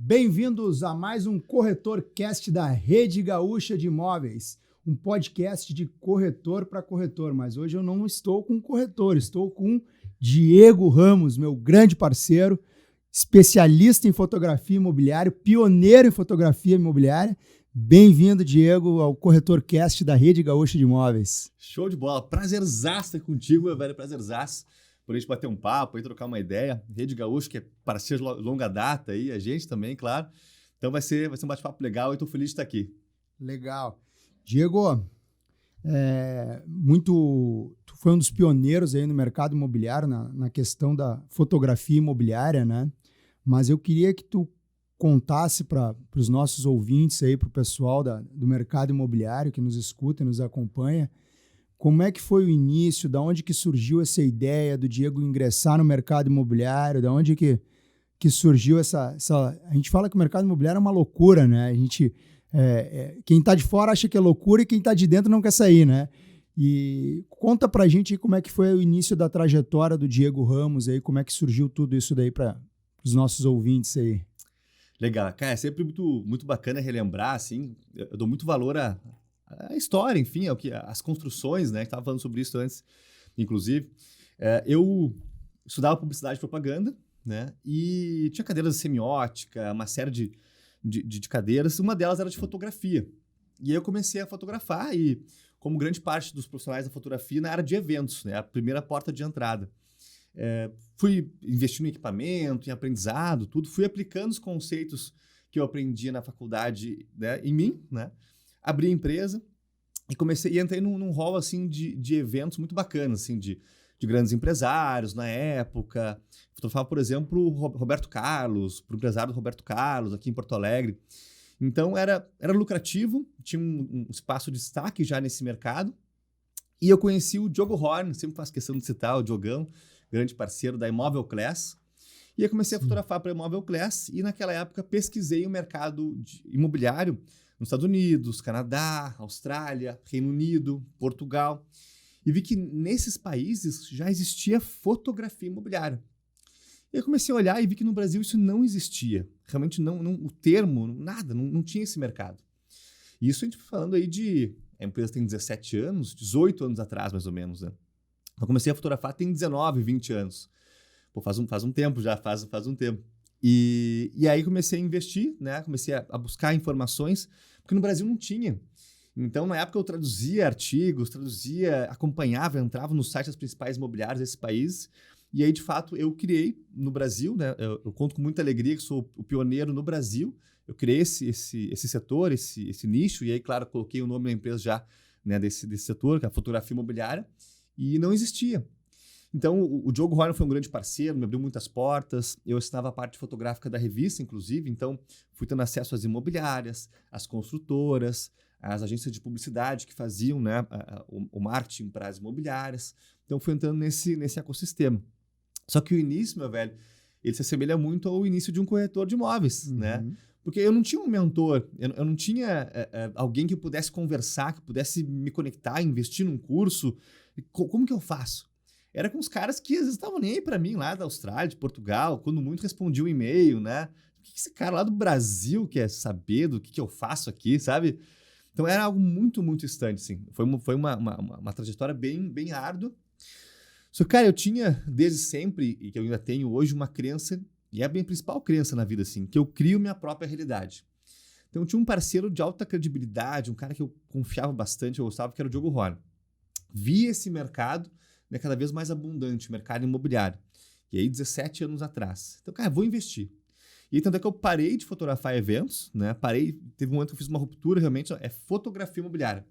Bem-vindos a mais um CorretorCast da Rede Gaúcha de Imóveis, um podcast de corretor para corretor, mas hoje eu não estou com um corretor, estou com Diego Ramos, meu grande parceiro, especialista em fotografia imobiliária, pioneiro em fotografia imobiliária. Bem-vindo, Diego, ao CorretorCast da Rede Gaúcha de Imóveis. Show de bola, prazerzaço estar contigo, meu velho, prazerzaço. Por a gente bater um papo, aí trocar uma ideia. Rede Gaúcha, que é parceiro de longa data aí, a gente também, claro. Então vai ser um bate-papo legal e estou feliz de estar aqui. Legal. Diego, tu foi um dos pioneiros aí no mercado imobiliário, na questão da fotografia imobiliária, né? Mas eu queria que tu contasse para os nossos ouvintes aí, para o pessoal do mercado imobiliário que nos escuta e nos acompanha, como é que foi o início, da onde que surgiu essa ideia do Diego ingressar no mercado imobiliário, da onde que surgiu essa... A gente fala que o mercado imobiliário é uma loucura, né? A gente, quem está de fora acha que é loucura e quem está de dentro não quer sair, né? E conta pra gente como é que foi o início da trajetória do Diego Ramos aí, como é que surgiu tudo isso daí para os nossos ouvintes aí. Legal, cara, é sempre muito bacana relembrar, assim, eu dou muito valor a história, enfim, as construções, né? Estava falando sobre isso antes, inclusive. Eu estudava publicidade e propaganda, né? E tinha cadeiras de semiótica, uma série de cadeiras. Uma delas era de fotografia. E aí eu comecei a fotografar e, como grande parte dos profissionais da fotografia, na área de eventos, né? A primeira porta de entrada. Fui investindo em equipamento, em aprendizado, tudo. Fui aplicando os conceitos que eu aprendia na faculdade, né, em mim, né? Abri a empresa e entrei num rol assim, de eventos muito bacanas, assim, de grandes empresários na época. Fotografava, por exemplo, o Roberto Carlos, para o empresário do Roberto Carlos, aqui em Porto Alegre. Então, era lucrativo, tinha um espaço de destaque já nesse mercado. E eu conheci o Diogo Horn, sempre faço questão de citar o Diogão, grande parceiro da Imóvel Class. E eu comecei a fotografar para a Imóvel Class e, naquela época, pesquisei o mercado imobiliário nos Estados Unidos, Canadá, Austrália, Reino Unido, Portugal. E vi que nesses países já existia fotografia imobiliária. E eu comecei a olhar e vi que no Brasil isso não existia. Realmente não o termo, nada, não tinha esse mercado. E isso a gente falando aí a empresa tem 17 anos, 18 anos atrás, mais ou menos, né? Eu comecei a fotografar tem 19, 20 anos. Pô, faz um tempo já, faz um tempo. E aí comecei a investir, né? Comecei a buscar informações, porque no Brasil não tinha. Então, na época, eu traduzia artigos, acompanhava, entrava nos sites das principais imobiliárias desse país. E aí, de fato, eu criei no Brasil, né? Eu conto com muita alegria que sou o pioneiro no Brasil. Eu criei esse setor, esse nicho. E aí, claro, coloquei o nome da empresa já, né, desse setor, que é a fotografia imobiliária. E não existia. Então, o Diogo Horn foi um grande parceiro, me abriu muitas portas. Eu assinava a parte fotográfica da revista, inclusive. Então, fui tendo acesso às imobiliárias, às construtoras, às agências de publicidade que faziam, né, o marketing para as imobiliárias. Então, fui entrando nesse ecossistema. Só que o início, meu velho, ele se assemelha muito ao início de um corretor de imóveis, né? Porque eu não tinha um mentor, eu não tinha alguém que eu pudesse conversar, que pudesse me conectar, investir num curso. Como que eu faço? Era com os caras que às vezes estavam nem aí para mim lá da Austrália, de Portugal, quando muito respondia um e-mail, né? O que esse cara lá do Brasil quer saber do que eu faço aqui, sabe? Então era algo muito, muito distante, assim. Foi uma trajetória bem árdua. Só que, cara, eu tinha desde sempre, e que eu ainda tenho hoje, uma crença, e é a minha principal crença na vida, assim, que eu crio minha própria realidade. Então eu tinha um parceiro de alta credibilidade, um cara que eu confiava bastante, eu gostava, que era o Diogo Horn. Vi esse mercado, né, cada vez mais abundante, o mercado imobiliário. E aí, 17 anos atrás. Então, cara, vou investir. E aí, tanto é que eu parei de fotografar eventos, né? Teve um momento que eu fiz uma ruptura, realmente, é fotografia imobiliária.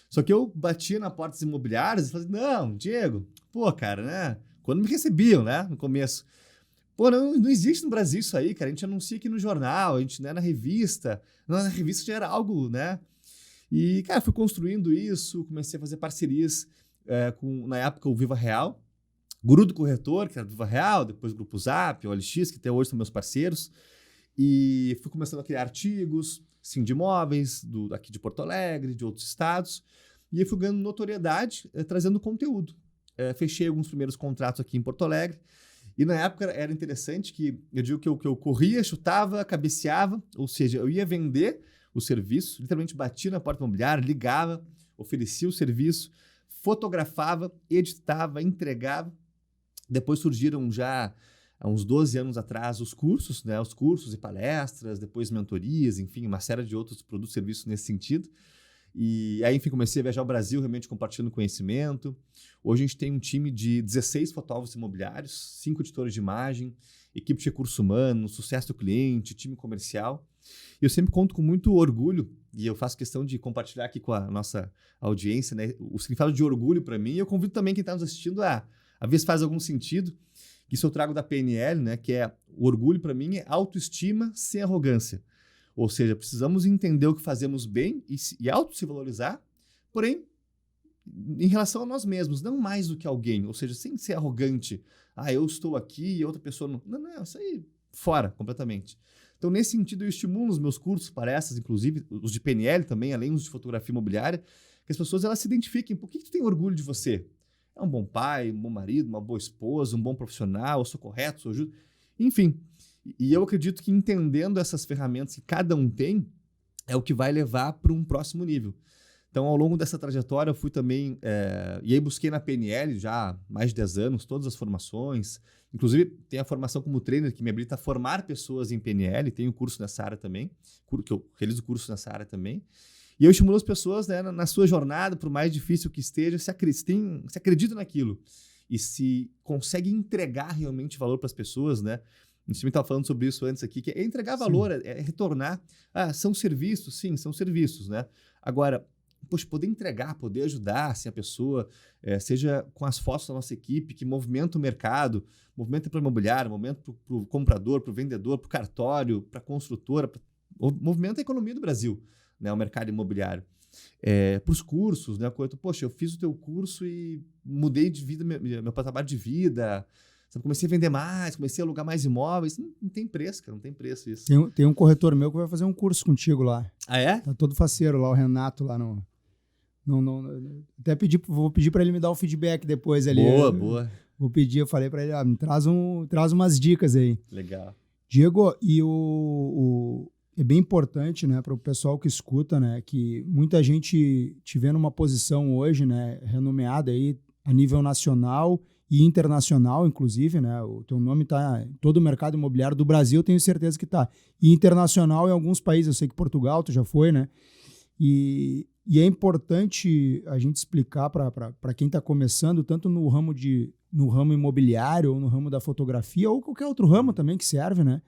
Só que eu batia na porta das imobiliárias e falei, não, Diego, pô, cara, né? Quando me recebiam, né, no começo. Pô, não existe no Brasil isso aí, cara. A gente anuncia aqui no jornal, a gente, né, na revista. Na revista já era algo, né? E, cara, fui construindo isso, comecei a fazer parcerias na época, o Viva Real, Guru do Corretor, que era do Viva Real, depois o Grupo Zap, o OLX, que até hoje são meus parceiros. E fui começando a criar artigos, sim, de imóveis, aqui de Porto Alegre, de outros estados. E aí fui ganhando notoriedade, trazendo conteúdo. Fechei alguns primeiros contratos aqui em Porto Alegre. E na época era interessante que eu digo que eu corria, chutava, cabeceava, ou seja, eu ia vender o serviço, literalmente batia na porta imobiliária, ligava, oferecia o serviço, fotografava, editava, entregava. Depois surgiram já, há uns 12 anos atrás, os cursos, né? Os cursos e palestras, depois mentorias, enfim, uma série de outros produtos e serviços nesse sentido. E aí, enfim, comecei a viajar ao Brasil, realmente compartilhando conhecimento. Hoje a gente tem um time de 16 fotógrafos imobiliários, 5 editores de imagem, equipe de recursos humanos, sucesso do cliente, time comercial. E eu sempre conto com muito orgulho, e eu faço questão de compartilhar aqui com a nossa audiência, né, o significado de orgulho para mim. E eu convido também quem está nos assistindo a ver se faz algum sentido. Isso eu trago da PNL, né, que é o orgulho para mim é autoestima sem arrogância. Ou seja, precisamos entender o que fazemos bem e auto-se valorizar, porém, em relação a nós mesmos, não mais do que alguém. Ou seja, sem ser arrogante. Eu estou aqui e outra pessoa não. Não, isso aí fora completamente. Então, nesse sentido, eu estimulo os meus cursos, palestras, inclusive, os de PNL também, além dos de fotografia imobiliária, que as pessoas elas se identifiquem. Por que tu tem orgulho de você? É um bom pai, um bom marido, uma boa esposa, um bom profissional, eu sou correto, sou justo. Enfim. E eu acredito que entendendo essas ferramentas que cada um tem, é o que vai levar para um próximo nível. Então, ao longo dessa trajetória, eu fui também... e aí busquei na PNL já há mais de 10 anos, todas as formações. Inclusive, tem a formação como trainer que me habilita a formar pessoas em PNL. Tem um curso nessa área também, que eu realizo curso nessa área também. E eu estimulo as pessoas, né, na sua jornada, por mais difícil que esteja, se acredita naquilo. E se consegue entregar realmente valor para as pessoas, né? A gente estava falando sobre isso antes aqui, que é entregar valor, é retornar. São serviços? Sim, são serviços, né? Agora, poder entregar, poder ajudar assim, a pessoa, seja com as fotos da nossa equipe, que movimenta o mercado, movimenta para o imobiliário, movimenta para o comprador, para o vendedor, para o cartório, para a construtora, movimenta a economia do Brasil, né? O mercado imobiliário. Para os cursos, né? Eu fiz o teu curso e mudei de vida, meu patamar de vida. Comecei a vender mais, comecei a alugar mais imóveis. Não tem preço, cara, não tem preço isso. Tem um corretor meu que vai fazer um curso contigo lá. Ah, é? Tá todo faceiro lá, o Renato lá no... Até vou pedir para ele me dar um feedback depois ali. Boa. Vou pedir, eu falei para ele, me traz umas dicas aí. Legal. Diego, e é bem importante, né, para o pessoal que escuta, né, que muita gente te vê numa posição hoje, né, renomeada aí a nível nacional e internacional, inclusive, né? O teu nome está em todo o mercado imobiliário do Brasil, tenho certeza que está. E internacional em alguns países, eu sei que Portugal tu já foi, né? E é importante a gente explicar para quem está começando, tanto no ramo imobiliário, ou no ramo da fotografia, ou qualquer outro ramo também que serve, né?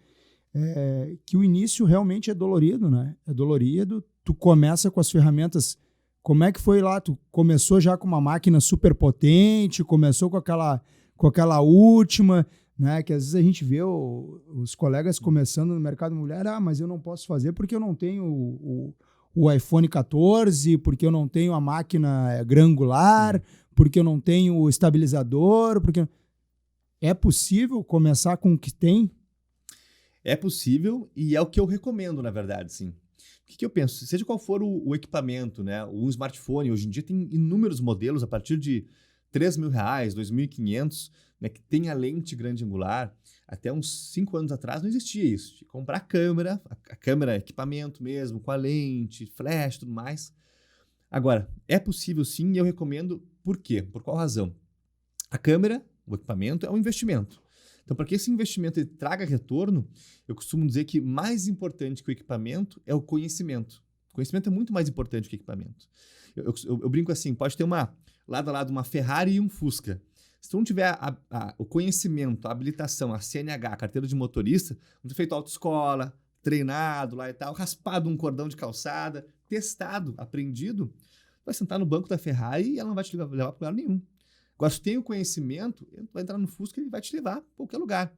Que o início realmente é dolorido, né? É dolorido, tu começa com as ferramentas. Como é que foi lá? Tu começou já com uma máquina super potente, começou com aquela última, né? Que às vezes a gente vê os colegas começando no mercado imobiliário, mas eu não posso fazer porque eu não tenho o iPhone 14, porque eu não tenho a máquina granular, porque eu não tenho o estabilizador, porque... É possível começar com o que tem? É possível e é o que eu recomendo, na verdade, sim. O que eu penso? Seja qual for o equipamento, né? Um smartphone, hoje em dia tem inúmeros modelos a partir de R$3.000, R$2.500, né, que tem a lente grande angular. Até uns 5 anos atrás não existia isso. De comprar a câmera, equipamento mesmo, com a lente, flash e tudo mais. Agora, é possível sim e eu recomendo. Por quê? Por qual razão? A câmera, o equipamento, é um investimento. Então, para que esse investimento ele traga retorno, eu costumo dizer que mais importante que o equipamento é o conhecimento. O conhecimento é muito mais importante que o equipamento. Eu brinco assim, pode ter lado a lado uma Ferrari e um Fusca. Se tu não tiver o conhecimento, a habilitação, a CNH, a carteira de motorista, não ter feito autoescola, treinado lá e tal, raspado um cordão de calçada, testado, aprendido, tu vai sentar no banco da Ferrari e ela não vai te levar para lugar nenhum. Agora, se tu tem o conhecimento, tu vai entrar no Fusca e ele vai te levar para qualquer lugar.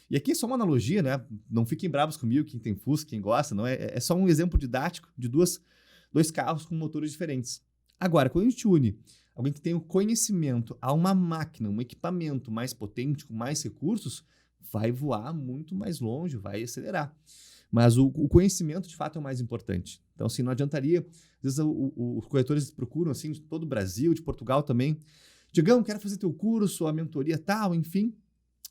E aqui é só uma analogia, né? Não fiquem bravos comigo, quem tem Fusca, quem gosta, não é só um exemplo didático de dois carros com motores diferentes. Agora, quando a gente une alguém que tem o conhecimento a uma máquina, um equipamento mais potente, com mais recursos, vai voar muito mais longe, vai acelerar. Mas o conhecimento, de fato, é o mais importante. Então, assim, não adiantaria... Às vezes, os corretores procuram, assim, de todo o Brasil, de Portugal também. Diegão, quero fazer teu curso, a mentoria tal, enfim.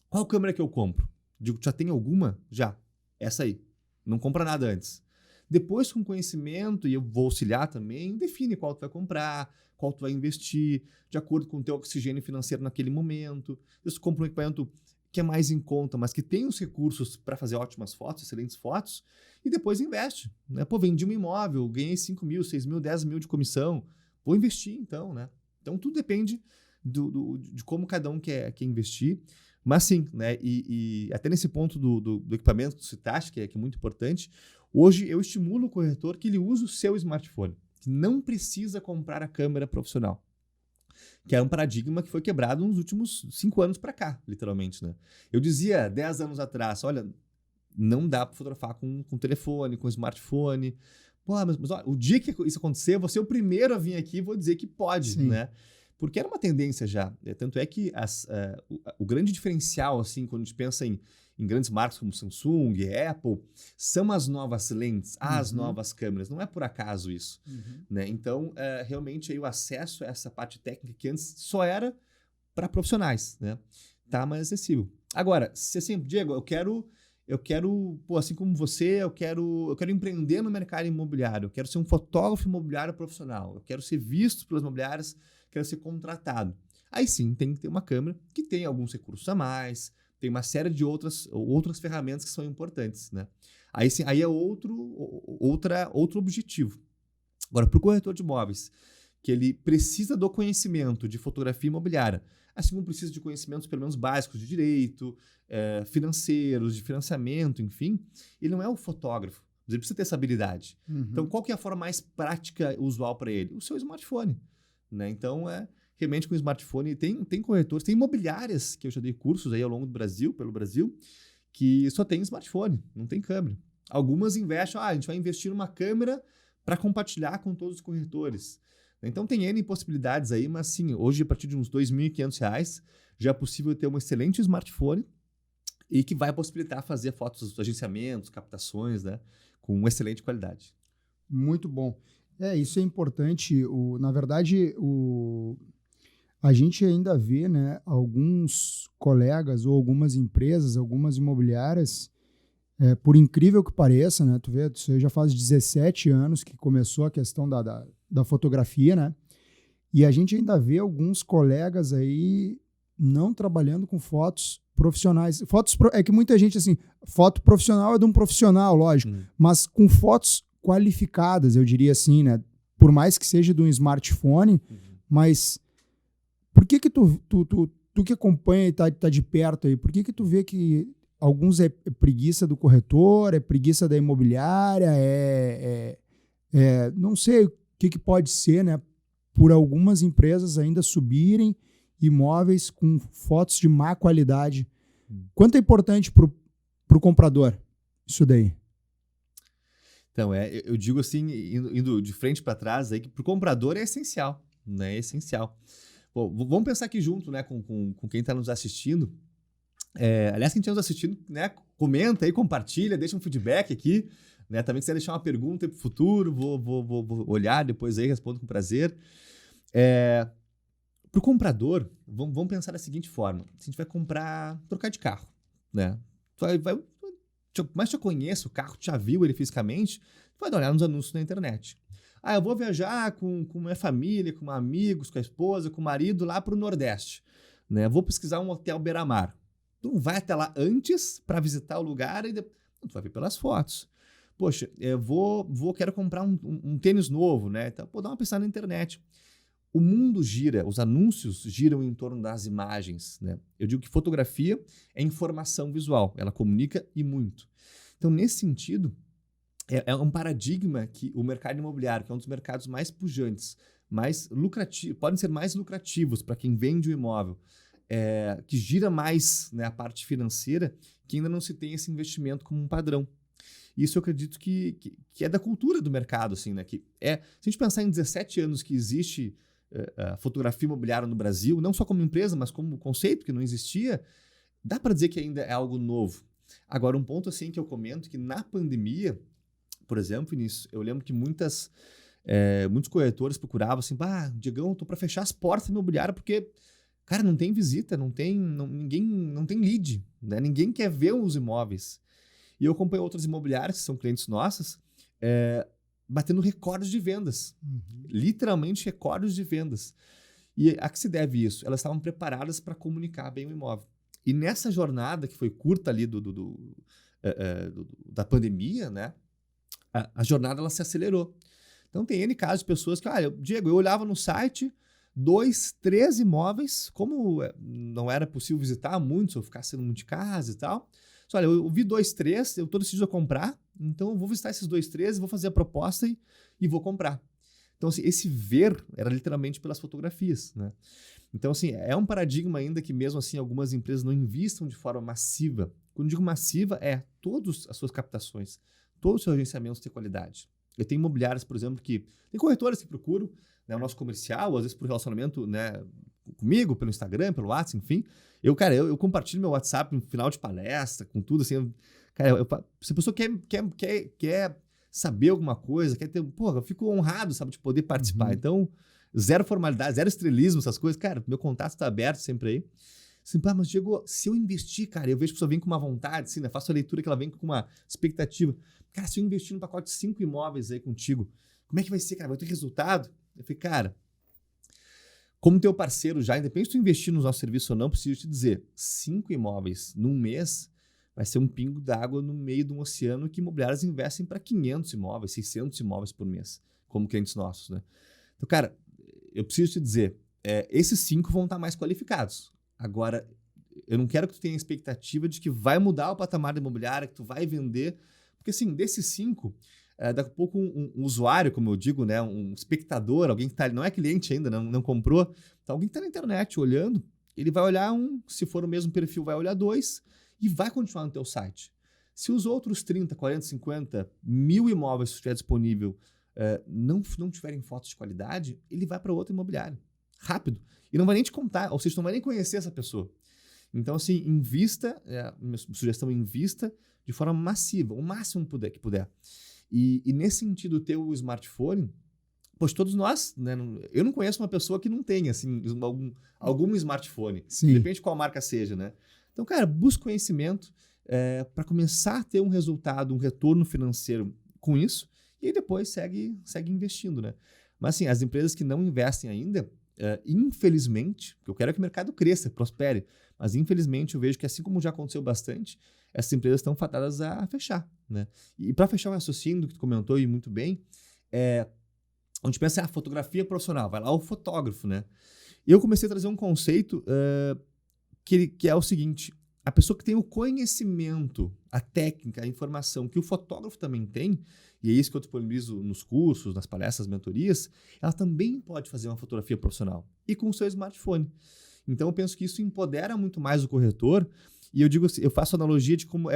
Qual câmera que eu compro? Digo, já tem alguma? Já. Essa aí. Não compra nada antes. Depois, com conhecimento, e eu vou auxiliar também, define qual tu vai comprar, qual tu vai investir, de acordo com o teu oxigênio financeiro naquele momento. Se tu compra um equipamento que é mais em conta, mas que tem os recursos para fazer ótimas fotos, excelentes fotos, e depois investe. Né? Pô, vendi um imóvel, ganhei 5 mil, 6 mil, 10 mil de comissão. Vou investir então, né? Então, tudo depende de como cada um quer investir. Mas sim, né? E até nesse ponto do equipamento que tu citaste, que é muito importante, hoje eu estimulo o corretor que ele use o seu smartphone, que não precisa comprar a câmera profissional, que é um paradigma que foi quebrado nos últimos 5 anos para cá, literalmente, né? Eu dizia 10 anos atrás, olha, não dá para fotografar com telefone, com smartphone. Pô, mas olha, o dia que isso acontecer, eu vou ser o primeiro a vir aqui e vou dizer que pode, Sim. né? Porque era uma tendência já. Tanto é que o grande diferencial, assim, quando a gente pensa em grandes marcas como Samsung, Apple, são as novas lentes, as novas câmeras. Não é por acaso isso. Né? Então, realmente, aí, o acesso a essa parte técnica que antes só era para profissionais, né? Tá mais acessível. Agora, se assim, Diego, eu quero, pô, assim como você, eu quero empreender no mercado imobiliário, eu quero ser um fotógrafo imobiliário profissional, eu quero ser visto pelas imobiliárias, quero ser contratado. Aí sim, tem que ter uma câmera que tem alguns recursos a mais, tem uma série de outras ferramentas que são importantes, né? Aí sim, aí é outro objetivo. Agora, para o corretor de imóveis, que ele precisa do conhecimento de fotografia imobiliária, assim como precisa de conhecimentos pelo menos básicos de direito, financeiros, de financiamento, enfim, ele não é o fotógrafo, mas ele precisa ter essa habilidade. Então, qual que é a forma mais prática e usual para ele? O seu smartphone. Né? Então, realmente com o smartphone, tem corretores, tem imobiliárias, que eu já dei cursos aí ao longo do Brasil, pelo Brasil, que só tem smartphone, não tem câmera. Algumas investem, a gente vai investir numa câmera para compartilhar com todos os corretores. Então tem N possibilidades aí, mas sim, hoje a partir de uns R$ 2.500 já é possível ter um excelente smartphone e que vai possibilitar fazer fotos, agenciamentos, captações, né, com excelente qualidade. Muito bom. Isso é importante. Na verdade, a gente ainda vê, né, alguns colegas ou algumas empresas, algumas imobiliárias, por incrível que pareça, né, tu vê, isso aí já faz 17 anos que começou a questão da fotografia, né, e a gente ainda vê alguns colegas aí não trabalhando com fotos profissionais. É que muita gente, assim, foto profissional é de um profissional, lógico, mas com fotos qualificadas, eu diria assim, né? Por mais que seja de um smartphone, mas por que tu que acompanha e tá de perto aí, por que tu vê que alguns é preguiça do corretor, é preguiça da imobiliária, não sei o que pode ser, né? Por algumas empresas ainda subirem imóveis com fotos de má qualidade. Quanto é importante pro comprador isso daí? Então, eu digo assim, indo de frente para trás, aí, que para o comprador é essencial, né? É essencial. Bom, vamos pensar aqui junto, né, com quem está nos assistindo. Aliás, quem está nos assistindo, né, comenta aí, compartilha, deixa um feedback aqui, né? Também se quiser deixar uma pergunta para o futuro, vou olhar depois aí, respondo com prazer. Para o comprador, vamos pensar da seguinte forma: se a gente vai trocar de carro, né? Mas já conhece o carro, já viu ele fisicamente, vai dar uma olhada nos anúncios na internet. Eu vou viajar com minha família, com amigos, com a esposa, com o marido lá para o Nordeste. Né? Vou pesquisar um hotel beira-mar. Tu não vai até lá antes para visitar o lugar e depois tu vai ver pelas fotos. Poxa, quero comprar um tênis novo, né? Então, dar uma pesquisa na internet. O mundo gira, os anúncios giram em torno das imagens, né? Eu digo que fotografia é informação visual, ela comunica e muito. Então, nesse sentido, é um paradigma que o mercado imobiliário, que é um dos mercados mais pujantes, mais lucrativos, podem ser mais lucrativos para quem vende o imóvel, que gira mais, né, a parte financeira, que ainda não se tem esse investimento como um padrão. Isso eu acredito que é da cultura do mercado, assim, né? Se a gente pensar em 17 anos que existe a fotografia imobiliária no Brasil, não só como empresa, mas como conceito que não existia, dá para dizer que ainda é algo novo. Agora, um ponto assim que eu comento, que na pandemia, por exemplo, Vinícius, eu lembro que muitos corretores procuravam assim, Diegão, tô para fechar as portas imobiliárias porque, Cara, não tem visita, ninguém não tem lead, né? Ninguém quer ver os imóveis. E eu acompanho outras imobiliárias, que são clientes nossas, batendo recordes de vendas. Literalmente recordes de vendas. E a que se deve isso? Elas estavam preparadas para comunicar bem o imóvel. E nessa jornada, que foi curta ali da pandemia, né? A jornada ela se acelerou. Então tem N casos de pessoas que, Diego, eu olhava no site 2, 3 imóveis, como não era possível visitar muitos, ou ficar sendo muito de casa e tal. Olha, eu vi 2, 3, eu estou decidido a comprar, então eu vou visitar esses 2, 3, vou fazer a proposta e vou comprar. Então, assim, esse ver era literalmente pelas fotografias, né? Então, assim, é um paradigma ainda que mesmo assim algumas empresas não investam de forma massiva. Quando digo massiva, todas as suas captações, todos os seus agenciamentos têm qualidade. Eu tenho imobiliárias, por exemplo, tem corretoras que procuram, né, o nosso comercial, às vezes por relacionamento, né, comigo, pelo Instagram, pelo WhatsApp, enfim. Eu compartilho meu WhatsApp no final de palestra, com tudo, assim. Se a pessoa quer saber alguma coisa, eu fico honrado, sabe, de poder participar. Então, zero formalidade, zero estrelismo, essas coisas. Cara, meu contato está aberto sempre aí. Assim, mas Diego, se eu investir, cara, eu vejo que a pessoa vem com uma vontade, assim, né? Faço a leitura que ela vem com uma expectativa. Cara, se eu investir num pacote de 5 imóveis aí contigo, como é que vai ser, cara? Vai ter resultado? Eu falei, cara, como teu parceiro já, independente de tu investir no nosso serviço ou não, preciso te dizer, 5 imóveis num mês vai ser um pingo d'água no meio de um oceano que imobiliárias investem para 500 imóveis, 600 imóveis por mês, como clientes nossos, né? Então, cara, eu preciso te dizer, esses 5 vão estar mais qualificados. Agora, eu não quero que tu tenha a expectativa de que vai mudar o patamar da imobiliária, que tu vai vender, porque assim, desses 5, daqui a pouco um usuário, como eu digo, né, um espectador, alguém que tá, não é cliente ainda, não comprou, então alguém que está na internet olhando, ele vai olhar se for o mesmo perfil, vai olhar 2 e vai continuar no teu site. Se os outros 30, 40, 50, 1000 imóveis que estiver disponível não tiverem fotos de qualidade, ele vai para outra imobiliária. Rápido. E não vai nem te contar, ou seja, não vai nem conhecer essa pessoa. Então, assim, invista, minha sugestão, invista de forma massiva, o máximo que puder. E nesse sentido, ter o smartphone, pois todos nós, né, eu não conheço uma pessoa que não tenha assim, algum smartphone, depende de qual marca seja, né? Então, cara, busca conhecimento para começar a ter um resultado, um retorno financeiro com isso, e aí depois segue investindo, né? Mas assim, as empresas que não investem ainda, infelizmente, porque eu quero que o mercado cresça, prospere, mas infelizmente eu vejo que assim como já aconteceu bastante, essas empresas estão fadadas a fechar, né? E para fechar o raciocínio do que tu comentou e muito bem, a gente pensa a fotografia profissional, vai lá o fotógrafo, né? Eu comecei a trazer um conceito que é o seguinte, a pessoa que tem o conhecimento, a técnica, a informação que o fotógrafo também tem, e é isso que eu disponibilizo nos cursos, nas palestras, nas mentorias, ela também pode fazer uma fotografia profissional e com o seu smartphone. Então eu penso que isso empodera muito mais o corretor, e eu digo assim, eu faço analogia de como,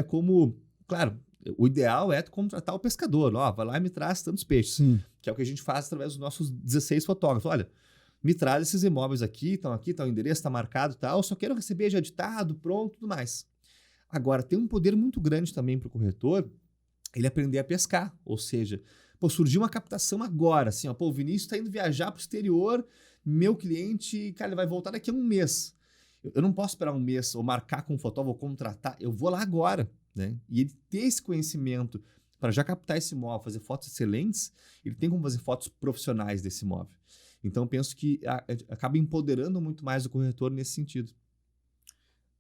claro, o ideal é contratar o pescador, vai lá e me traz tantos peixes, que é o que a gente faz através dos nossos 16 fotógrafos. Olha, me traz esses imóveis aqui, tá o endereço, está marcado e tal, eu só quero receber já editado, pronto, tudo mais. Agora, tem um poder muito grande também para o corretor, ele aprender a pescar, ou seja, surgiu uma captação agora, assim, o Vinícius está indo viajar para o exterior, meu cliente, cara, ele vai voltar daqui a um mês. Eu não posso esperar um mês ou marcar com um fotógrafo ou contratar, eu vou lá agora, né? E ele ter esse conhecimento para já captar esse imóvel, fazer fotos excelentes, ele tem como fazer fotos profissionais desse imóvel. Então, eu penso que acaba empoderando muito mais o corretor nesse sentido.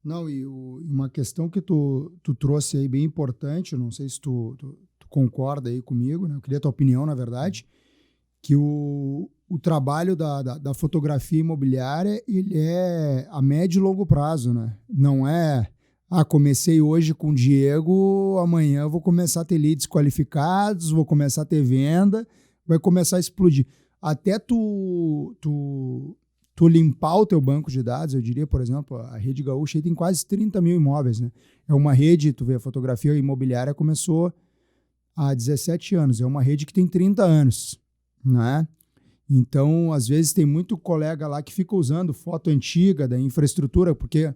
Não, e uma questão que tu trouxe aí bem importante, não sei se tu concorda aí comigo, né? Eu queria a tua opinião, na verdade, que o trabalho da fotografia imobiliária, ele é a médio e longo prazo, né? Não é, comecei hoje com o Diego, amanhã eu vou começar a ter leads qualificados, vou começar a ter venda, vai começar a explodir. Até tu limpar o teu banco de dados, eu diria, por exemplo, a Rede Gaúcha aí tem quase 30 mil imóveis, né? É uma rede, tu vê, a fotografia imobiliária começou há 17 anos, é uma rede que tem 30 anos, né? Então, às vezes tem muito colega lá que fica usando foto antiga da infraestrutura, porque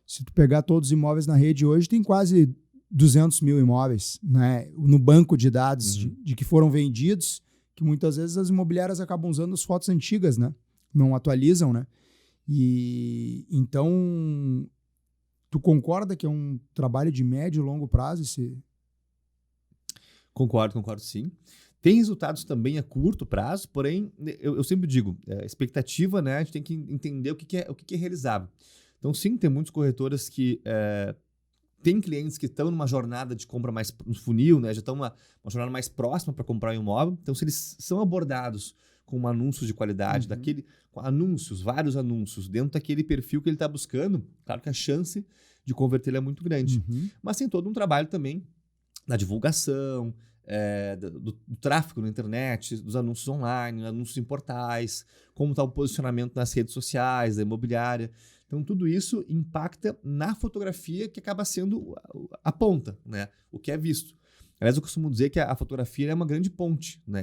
se tu pegar todos os imóveis na rede hoje, tem quase 200 mil imóveis, né? No banco de dados de que foram vendidos, que muitas vezes as imobiliárias acabam usando as fotos antigas, né? Não atualizam, né? E então, tu concorda que é um trabalho de médio e longo prazo esse? Concordo sim. Tem resultados também a curto prazo, porém, eu sempre digo, expectativa, né? A gente tem que entender o que é realizável. Então, sim, tem muitos corretoras que têm clientes que estão numa jornada de compra mais no funil, né? Já estão uma jornada mais próxima para comprar um imóvel. Então, se eles são abordados com anúncios de qualidade, com anúncios, vários anúncios, dentro daquele perfil que ele está buscando, claro que a chance de converter é muito grande. Mas tem todo um trabalho também na divulgação, do tráfego na internet, dos anúncios online, anúncios em portais, como está o posicionamento nas redes sociais, da imobiliária. Então, tudo isso impacta na fotografia, que acaba sendo a ponta, né? O que é visto. Aliás, eu costumo dizer que a fotografia é uma grande ponte, né?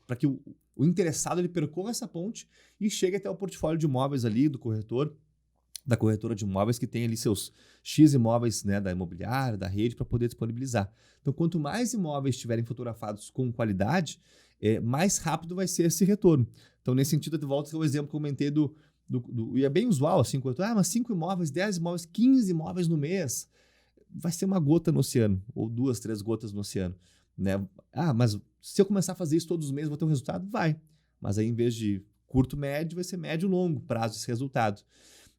Para que o interessado ele percorra essa ponte e chegue até o portfólio de imóveis ali do corretor, da corretora de imóveis, que tem ali seus X imóveis, né, da imobiliária, da rede, para poder disponibilizar. Então, quanto mais imóveis estiverem fotografados com qualidade, mais rápido vai ser esse retorno. Então, nesse sentido, eu volto ao exemplo que eu comentei e é bem usual, assim, mas 5 imóveis, 10 imóveis, 15 imóveis no mês, vai ser uma gota no oceano, ou 2, 3 gotas no oceano, né? Mas se eu começar a fazer isso todos os meses, vou ter um resultado? Vai. Mas aí, em vez de curto, médio, vai ser médio e longo prazo esse resultado.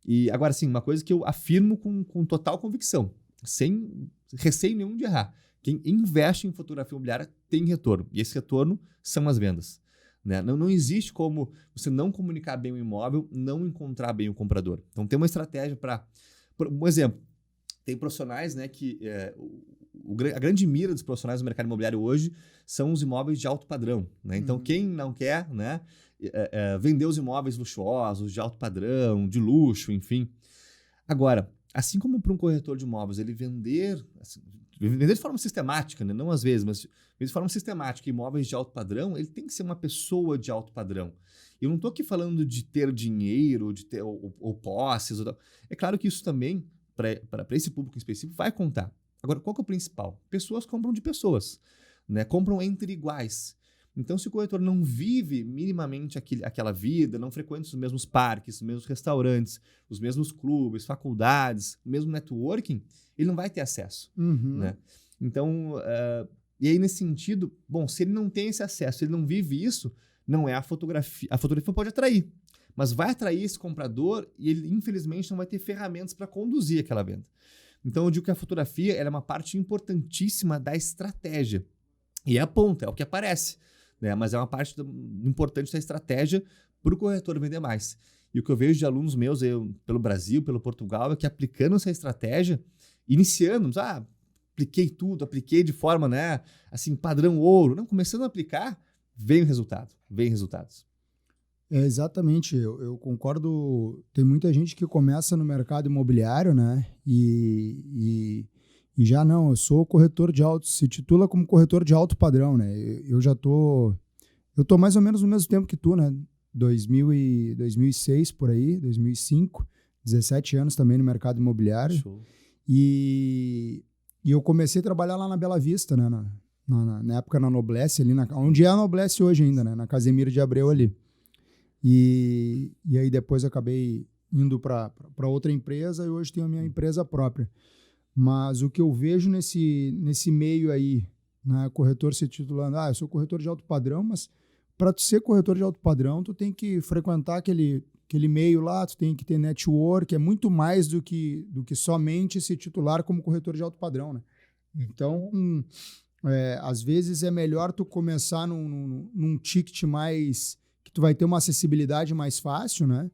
E agora, sim, uma coisa que eu afirmo com total convicção, sem receio nenhum de errar. Quem investe em fotografia imobiliária tem retorno. E esse retorno são as vendas. Né? Não existe como você não comunicar bem o imóvel, não encontrar bem o comprador. Então, tem uma estratégia para... Um exemplo, tem profissionais, né, que... a grande mira dos profissionais do mercado imobiliário hoje são os imóveis de alto padrão. Né? Então, quem não quer, né, vender os imóveis luxuosos, de alto padrão, de luxo, enfim. Agora, assim como para um corretor de imóveis, ele vender de forma sistemática, né? Não às vezes, mas de forma sistemática, imóveis de alto padrão, ele tem que ser uma pessoa de alto padrão. Eu não estou aqui falando de ter dinheiro, de ter ou posses. É claro que isso também, para esse público específico, vai contar. Agora, qual que é o principal? Pessoas compram de pessoas, né? Compram entre iguais. Então, se o corretor não vive minimamente aquela vida, não frequenta os mesmos parques, os mesmos restaurantes, os mesmos clubes, faculdades, o mesmo networking, ele não vai ter acesso. Né? Então, e aí nesse sentido, bom, se ele não tem esse acesso, ele não vive isso, não é a fotografia. A fotografia pode atrair, mas vai atrair esse comprador e ele, infelizmente, não vai ter ferramentas para conduzir aquela venda. Então, eu digo que a fotografia ela é uma parte importantíssima da estratégia. E é a ponta, é o que aparece. Né? Mas é uma parte importante da estratégia para o corretor vender mais. E o que eu vejo de alunos meus pelo Brasil, pelo Portugal, é que aplicando essa estratégia, iniciando, apliquei de forma, né, assim, padrão ouro. Não, começando a aplicar, vem resultados. Exatamente, eu concordo. Tem muita gente que começa no mercado imobiliário, né? E já não, eu sou corretor de alto, se titula como corretor de alto padrão, né? Eu tô mais ou menos no mesmo tempo que tu, né? 2006 por aí, 2005, 17 anos também no mercado imobiliário. Show. E eu comecei a trabalhar lá na Bela Vista, né? Na época na Noblesse, ali onde é a Noblesse hoje ainda, né? Na Casemiro de Abreu ali. E aí depois acabei indo para outra empresa e hoje tenho a minha empresa própria. Mas o que eu vejo nesse meio aí, né, corretor se titulando, eu sou corretor de alto padrão, mas para tu ser corretor de alto padrão, tu tem que frequentar aquele meio lá, tu tem que ter network, é muito mais do que somente se titular como corretor de alto padrão, né? Então, às vezes é melhor tu começar num ticket mais, que tu vai ter uma acessibilidade mais fácil, né?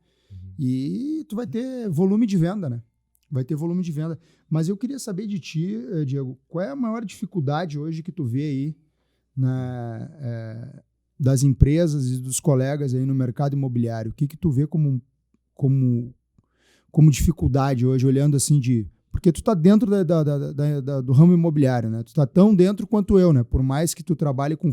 E tu vai ter volume de venda, né? Vai ter volume de venda. Mas eu queria saber de ti, Diego, qual é a maior dificuldade hoje que tu vê aí das empresas e dos colegas aí no mercado imobiliário? O que tu vê como dificuldade hoje, olhando assim porque tu tá dentro do ramo imobiliário, né? Tu tá tão dentro quanto eu, né? Por mais que tu trabalhe com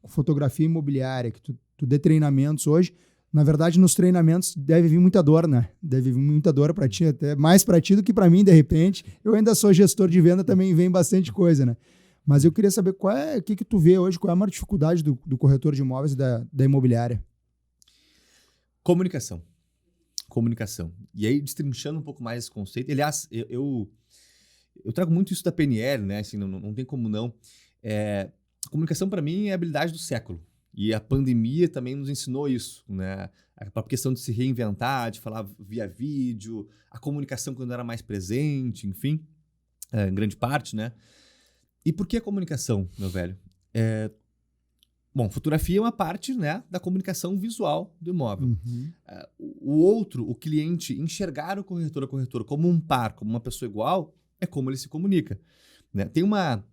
fotografia imobiliária, que tu dê treinamentos hoje, na verdade, nos treinamentos deve vir muita dor, né? Deve vir muita dor para ti, até mais para ti do que para mim, de repente. Eu ainda sou gestor de venda, também vem bastante coisa, né? Mas eu queria saber o que tu vê hoje, qual é a maior dificuldade do corretor de imóveis e da imobiliária? Comunicação. comunicação. E aí, destrinchando um pouco mais esse conceito, aliás, eu trago muito isso da PNL, né? Assim, não tem como não. Comunicação, para mim, é a habilidade do século. E a pandemia também nos ensinou isso, né? A própria questão de se reinventar, de falar via vídeo, a comunicação quando era mais presente, enfim, em grande parte, né? E por que a comunicação, meu velho? Bom, fotografia é uma parte, né, da comunicação visual do imóvel. Uhum. O cliente, enxergar o corretor, a corretora como um par, como uma pessoa igual, é como ele se comunica, né? Tem uma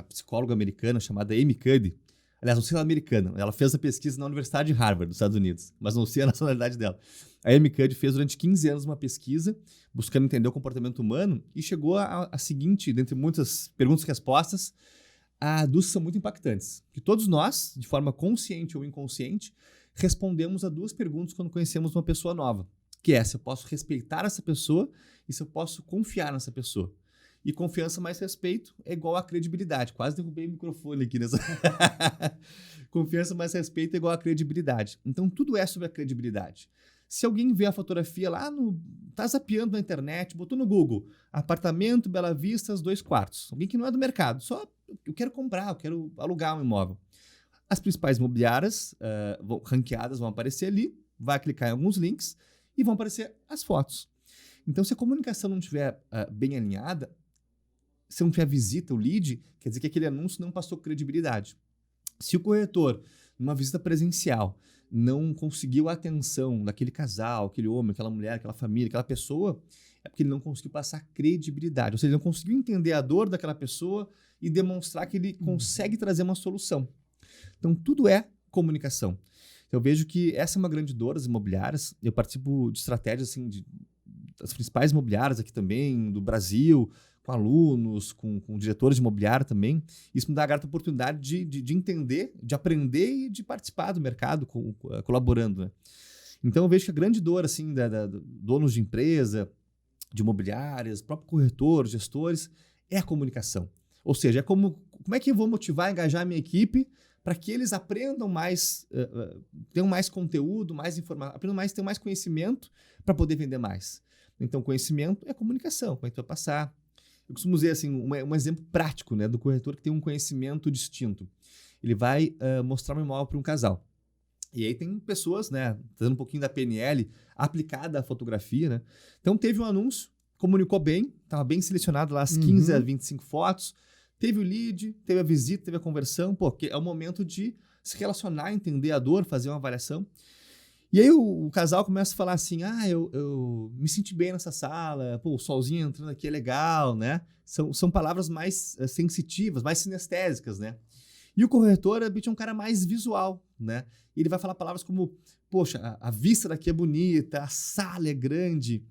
psicóloga americana chamada Amy Cuddy. Aliás, não sei se ela é americana. Ela fez a pesquisa na Universidade de Harvard, dos Estados Unidos, mas não sei a nacionalidade dela. A Amy Cuddy fez durante 15 anos uma pesquisa buscando entender o comportamento humano e chegou a seguinte, dentre muitas perguntas e respostas, a duas são muito impactantes. Que todos nós, de forma consciente ou inconsciente, respondemos a duas perguntas quando conhecemos uma pessoa nova. Que é se eu posso respeitar essa pessoa e se eu posso confiar nessa pessoa. E confiança mais respeito é igual a credibilidade. Quase derrubei o microfone aqui nessa. Confiança mais respeito é igual a credibilidade. Então, tudo é sobre a credibilidade. Se alguém vê a fotografia lá tá zapeando na internet, botou no Google, apartamento, Bela Vista, 2 quartos. Alguém que não é do mercado, só eu quero comprar, eu quero alugar um imóvel. As principais imobiliárias ranqueadas vão aparecer ali, vai clicar em alguns links e vão aparecer as fotos. Então, se a comunicação não estiver bem alinhada, se não tiver visita, o lead, quer dizer que aquele anúncio não passou credibilidade. Se o corretor, numa visita presencial, não conseguiu a atenção daquele casal, aquele homem, aquela mulher, aquela família, aquela pessoa, é porque ele não conseguiu passar credibilidade. Ou seja, ele não conseguiu entender a dor daquela pessoa e demonstrar que ele consegue trazer uma solução. Então, tudo é comunicação. Eu vejo que essa é uma grande dor das imobiliárias. Eu participo de estratégias assim, das principais imobiliárias aqui também, do Brasil, com alunos, com diretores de imobiliário também. Isso me dá a grata oportunidade de entender, de aprender e de participar do mercado, colaborando, né? Então, eu vejo que a grande dor assim, donos de empresa, de imobiliárias, próprio corretor, gestores, é a comunicação. Ou seja, é como é que eu vou motivar, engajar a minha equipe para que eles aprendam mais, tenham mais conteúdo, mais informação, aprendam mais, tenham mais conhecimento para poder vender mais. Então, conhecimento é comunicação, como é que tu vai passar. Eu costumo dizer assim, um exemplo prático, né, do corretor que tem um conhecimento distinto. Ele vai mostrar um imóvel para um casal. E aí tem pessoas, né, dando um pouquinho da PNL aplicada à fotografia, né? Então teve um anúncio, comunicou bem, estava bem selecionado lá as 15 a 25 fotos, teve o lead, teve a visita, teve a conversão, porque é o momento de se relacionar, entender a dor, fazer uma avaliação. E aí o casal começa a falar assim, eu me senti bem nessa sala, o solzinho entrando aqui é legal, né? São palavras mais sensitivas, mais sinestésicas, né? E o corretor é um cara mais visual, né? E ele vai falar palavras como, poxa, a vista daqui é bonita, a sala é grande.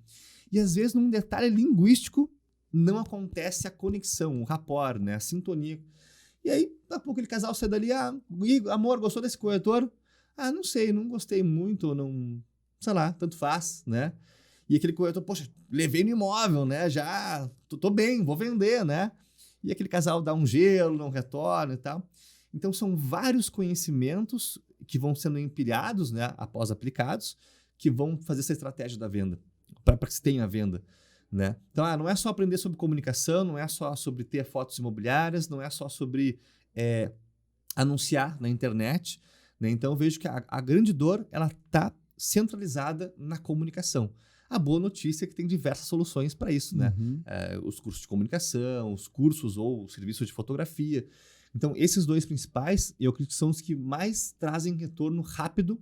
E às vezes num detalhe linguístico não acontece a conexão, o rapport, né? A sintonia. E aí, daqui a pouco aquele casal sai dali, amor, gostou desse corretor? Não sei, não gostei muito, não, sei lá, tanto faz, né? E aquele corretor, poxa, levei no imóvel, né? Já, tô bem, vou vender, né? E aquele casal dá um gelo, não retorna e tal. Então, são vários conhecimentos que vão sendo empilhados, né, após aplicados, que vão fazer essa estratégia da venda, para que se tenha a venda, né? Então, não é só aprender sobre comunicação, não é só sobre ter fotos imobiliárias, não é só sobre anunciar na internet, né? Então, eu vejo que a grande dor ela está centralizada na comunicação. A boa notícia é que tem diversas soluções para isso, né? Os cursos de comunicação, os cursos ou serviços de fotografia. Então, esses dois principais, eu acredito que são os que mais trazem retorno rápido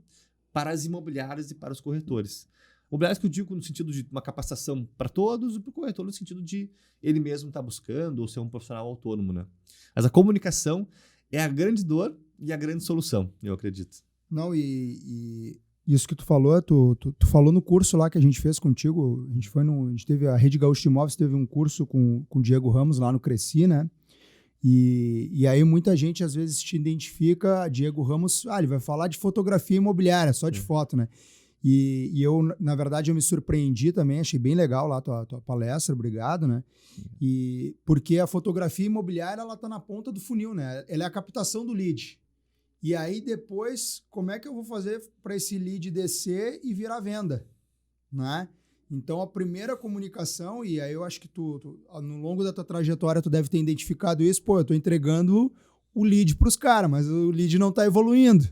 para as imobiliárias e para os corretores. Imobiliárias que eu digo no sentido de uma capacitação para todos e para o corretor no sentido de ele mesmo estar buscando ou ser um profissional autônomo, né? Mas a comunicação é a grande dor e a grande solução, eu acredito. Não, e isso que tu falou, tu falou no curso lá que a gente fez contigo, a gente teve a Rede Gaúcha de Imóveis, teve um curso com o Diego Ramos lá no Cresci, né? E aí muita gente às vezes te identifica, Diego Ramos, ele vai falar de fotografia imobiliária, só de foto, né? E eu, na verdade, eu me surpreendi também, achei bem legal lá a tua palestra, obrigado, né? E porque a fotografia imobiliária, ela tá na ponta do funil, né? Ela é a captação do lead. E aí depois, como é que eu vou fazer para esse lead descer e virar venda, né? Então a primeira comunicação, e aí eu acho que no longo da tua trajetória tu deve ter identificado isso, pô, eu tô entregando o lead para os caras, mas o lead não tá evoluindo,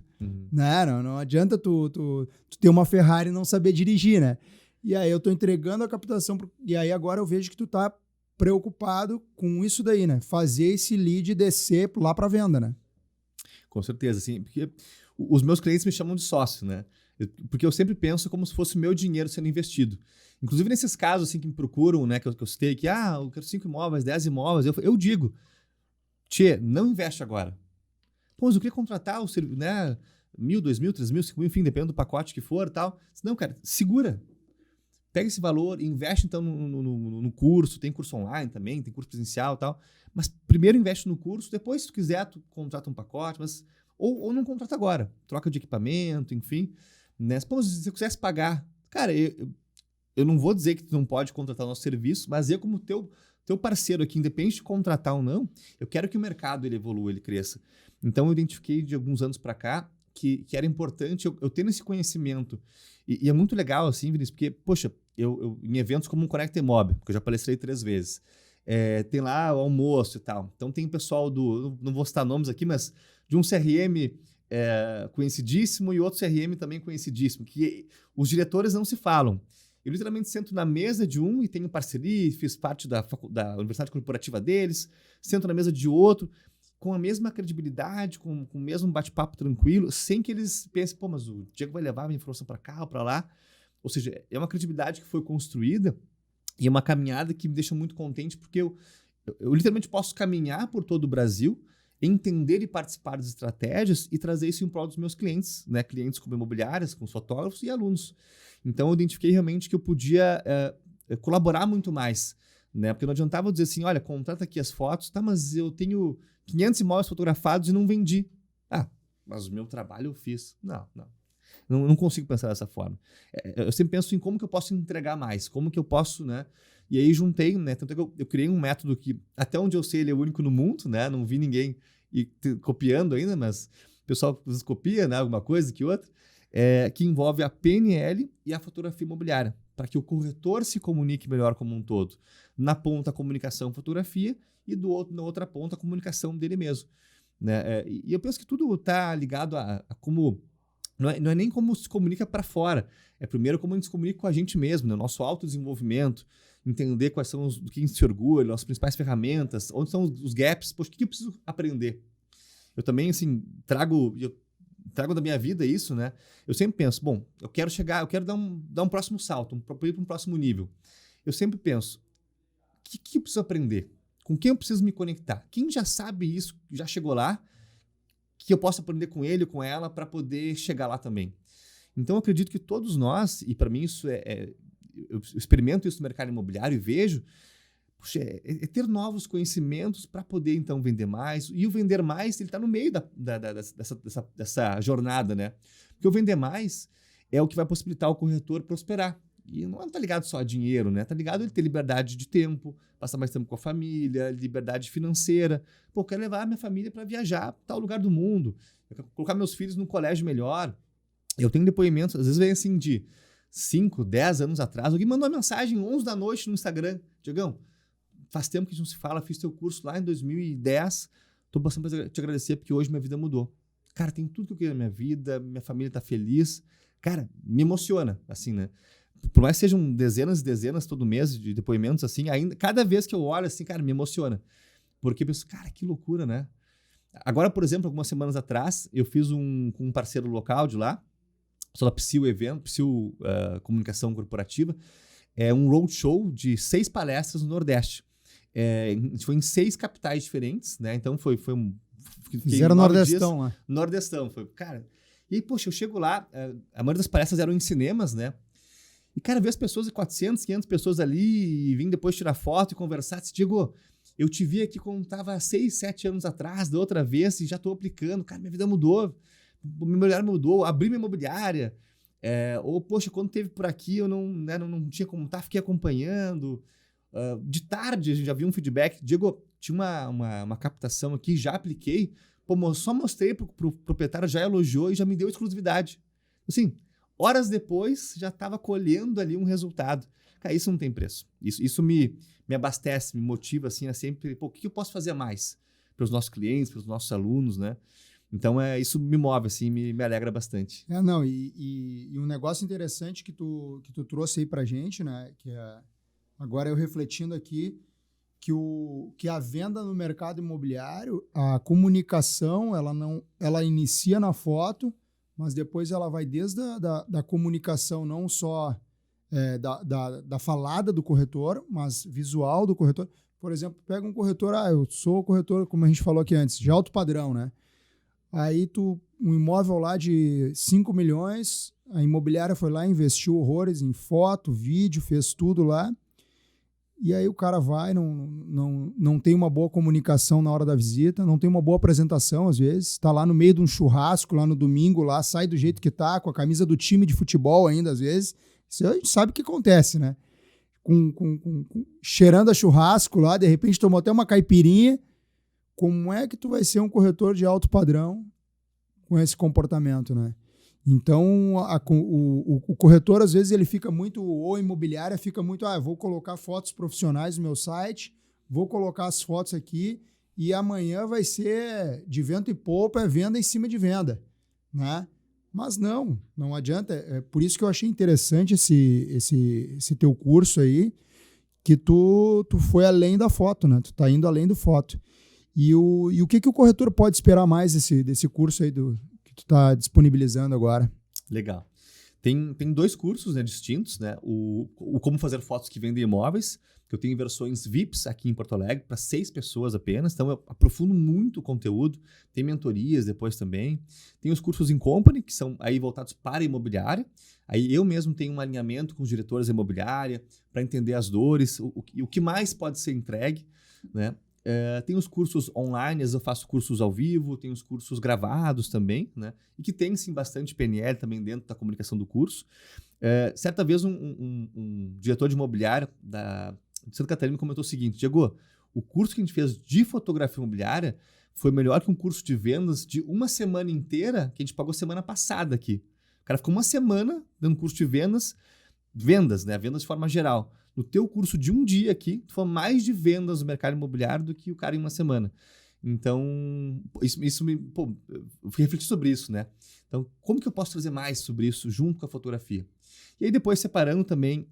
né? Não adianta tu ter uma Ferrari e não saber dirigir, né? E aí eu tô entregando a captação, e aí agora eu vejo que tu tá preocupado com isso daí, né? Fazer esse lead descer lá para venda, né? Com certeza, sim, porque os meus clientes me chamam de sócio, né? Porque eu sempre penso como se fosse o meu dinheiro sendo investido. Inclusive nesses casos assim que me procuram, né, que eu citei aqui, eu quero 5 imóveis, 10 imóveis, eu digo, tchê, não investe agora. Pô, mas eu queria contratar o serviço, né, 1.000, 2.000, 3.000, 5.000, enfim, dependendo do pacote que for e tal. Não, cara, segura. Pega esse valor, investe então no curso, tem curso online também, tem curso presencial e tal, mas primeiro investe no curso, depois se tu quiser tu contrata um pacote, mas ou não contrata agora, troca de equipamento, enfim, né? Pô, se você quisesse pagar, cara, eu não vou dizer que tu não pode contratar o nosso serviço, mas eu como teu parceiro aqui, independente de contratar ou não, eu quero que o mercado ele evolua, ele cresça. Então eu identifiquei de alguns anos para cá que era importante eu ter esse conhecimento. E é muito legal, assim, Vinícius, porque, poxa, eu em eventos como o Conecta Imob, que eu já palestrei 3 vezes, tem lá o almoço e tal. Então tem o pessoal não vou citar nomes aqui, mas de um CRM conhecidíssimo e outro CRM também conhecidíssimo, que os diretores não se falam. Eu literalmente sento na mesa de um e tenho parceria, fiz parte da universidade corporativa deles, sento na mesa de outro, com a mesma credibilidade, com o mesmo bate-papo tranquilo, sem que eles pensem, pô, mas o Diego vai levar a minha informação para cá ou para lá. Ou seja, é uma credibilidade que foi construída e é uma caminhada que me deixa muito contente, porque eu literalmente posso caminhar por todo o Brasil, entender e participar das estratégias e trazer isso em prol dos meus clientes, né? Clientes como imobiliárias, com fotógrafos e alunos. Então, eu identifiquei realmente que eu podia colaborar muito mais, né? Porque não adiantava eu dizer assim, olha, contrata aqui as fotos, tá, mas eu tenho 500 imóveis fotografados e não vendi. Mas o meu trabalho eu fiz. Não consigo pensar dessa forma. Eu sempre penso em como que eu posso entregar mais, como que eu posso, né? E aí juntei, né? Tanto é que eu criei um método que, até onde eu sei, ele é o único no mundo, né? Não vi ninguém copiando ainda, mas o pessoal às vezes copia, né? Alguma coisa que outra, que envolve a PNL e a fotografia imobiliária, para que o corretor se comunique melhor como um todo. Na ponta, a comunicação, fotografia, e na outra ponta, a comunicação dele mesmo. Né? E eu penso que tudo está ligado a como... Não é nem como se comunica para fora, é primeiro como a gente se comunica com a gente mesmo, né? O nosso autodesenvolvimento, entender quais são do que a gente se orgulha, as principais ferramentas, onde são os gaps, poxa, o que eu preciso aprender? Eu também, assim, trago da minha vida isso, né? Eu sempre penso, bom, eu quero dar um próximo salto, ir para um próximo nível. Eu sempre penso, o que eu preciso aprender? Com quem eu preciso me conectar? Quem já sabe isso, já chegou lá, que eu possa aprender com ele ou com ela para poder chegar lá também. Então, eu acredito que todos nós, e para mim isso eu experimento isso no mercado imobiliário e vejo, puxa, ter novos conhecimentos para poder, então, vender mais. E o vender mais, ele está no meio dessa jornada, né? Porque o vender mais é o que vai possibilitar o corretor prosperar. E não está ligado só a dinheiro, né? Está ligado a ele ter liberdade de tempo, passar mais tempo com a família, liberdade financeira. Pô, eu quero levar a minha família para viajar para tal lugar do mundo. Eu quero colocar meus filhos num colégio melhor. Eu tenho depoimentos, às vezes vem assim de 5, 10 anos atrás. Alguém mandou uma mensagem 11 da noite no Instagram. Diegão, faz tempo que a gente não se fala, fiz teu curso lá em 2010. Tô passando para te agradecer porque hoje minha vida mudou. Cara, tem tudo que eu queria na minha vida, minha família tá feliz. Cara, me emociona, assim, né? Por mais que sejam dezenas e dezenas todo mês de depoimentos, assim, ainda, cada vez que eu olho, assim, cara, me emociona. Porque eu penso, cara, que loucura, né? Agora, por exemplo, algumas semanas atrás, eu fiz com um parceiro local de lá, sou da Psyu Comunicação Corporativa, um roadshow de 6 palestras no Nordeste. A gente foi em 6 capitais diferentes, né? Então foi um... Fizeram Nordestão lá. Nordestão, foi, cara... E aí, poxa, eu chego lá, a maioria das palestras eram em cinemas, né? E, cara, ver as pessoas, 400, 500 pessoas ali, e vim depois tirar foto e conversar. Digo, eu te vi aqui quando estava 6, 7 anos atrás, da outra vez, e já estou aplicando. Cara, minha vida mudou, minha imobiliária mudou, abri minha imobiliária. Ou, poxa, quando teve por aqui, eu não tinha como estar, fiquei acompanhando. De tarde, a gente já viu um feedback. Diego, tinha uma captação aqui, já apliquei. Pô, só mostrei pro proprietário, já elogiou e já me deu exclusividade. Assim, horas depois, já estava colhendo ali um resultado. Cara, isso não tem preço. Isso me abastece, me motiva assim, a sempre, pô, o que eu posso fazer mais para os nossos clientes, para os nossos alunos, né? Então, isso me move, assim, me alegra bastante. Não, e um negócio interessante que tu trouxe aí pra gente, né? Que agora eu refletindo aqui, que a venda no mercado imobiliário, a comunicação, ela inicia na foto, mas depois ela vai desde da comunicação, não só da falada do corretor, mas visual do corretor. Por exemplo, pega um corretor, eu sou corretor, como a gente falou aqui antes, de alto padrão, né? Aí um imóvel lá de 5 milhões, a imobiliária foi lá, investiu horrores em foto, vídeo, fez tudo lá. E aí o cara vai, não tem uma boa comunicação na hora da visita, não tem uma boa apresentação às vezes, está lá no meio de um churrasco, lá no domingo, lá sai do jeito que tá, com a camisa do time de futebol ainda às vezes. Isso a gente sabe o que acontece, né? Cheirando a churrasco lá, de repente tomou até uma caipirinha. Como é que tu vai ser um corretor de alto padrão com esse comportamento, né? Então, o corretor, às vezes, ele fica muito, ou a imobiliária fica muito, vou colocar fotos profissionais no meu site, vou colocar as fotos aqui e amanhã vai ser de vento e popa, venda em cima de venda, né? Mas não adianta. É por isso que eu achei interessante esse teu curso aí, que tu foi além da foto, né? Tu tá indo além do foto. E o que o corretor pode esperar mais desse curso aí que tu está disponibilizando agora? Legal. Tem 2 cursos, né, distintos, né? O Como Fazer Fotos que Vendem Imóveis, que eu tenho versões VIPs aqui em Porto Alegre, para 6 pessoas apenas. Então, eu aprofundo muito o conteúdo. Tem mentorias depois também. Tem os cursos in company, que são aí voltados para a imobiliária. Aí eu mesmo tenho um alinhamento com os diretores da imobiliária para entender as dores, o que mais pode ser entregue, né? Tem os cursos online, eu faço cursos ao vivo, tem os cursos gravados também, né? E que tem, sim, bastante PNL também dentro da comunicação do curso. Certa vez, um diretor de imobiliária de Santa Catarina me comentou o seguinte: Diego, o curso que a gente fez de fotografia imobiliária foi melhor que um curso de vendas de uma semana inteira que a gente pagou semana passada aqui. O cara ficou uma semana dando curso de vendas, né? Vendas de forma geral. No teu curso de um dia aqui, tu foi mais de vendas no mercado imobiliário do que o cara em uma semana. Então, isso eu refleti sobre isso, né? Então, como que eu posso trazer mais sobre isso junto com a fotografia? E aí, depois, separando também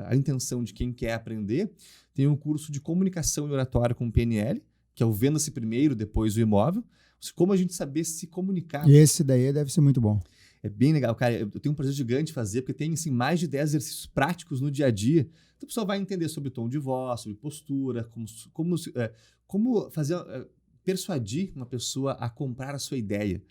a intenção de quem quer aprender, tem um curso de comunicação e oratória com PNL, que é o Venda-se Primeiro, depois o Imóvel. Como a gente saber se comunicar. E esse daí deve ser muito bom. É bem legal, cara. Eu tenho um prazer gigante de fazer, porque tem assim, mais de 10 exercícios práticos no dia a dia. Então, a pessoa vai entender sobre tom de voz, sobre postura, como fazer, persuadir uma pessoa a comprar a sua ideia.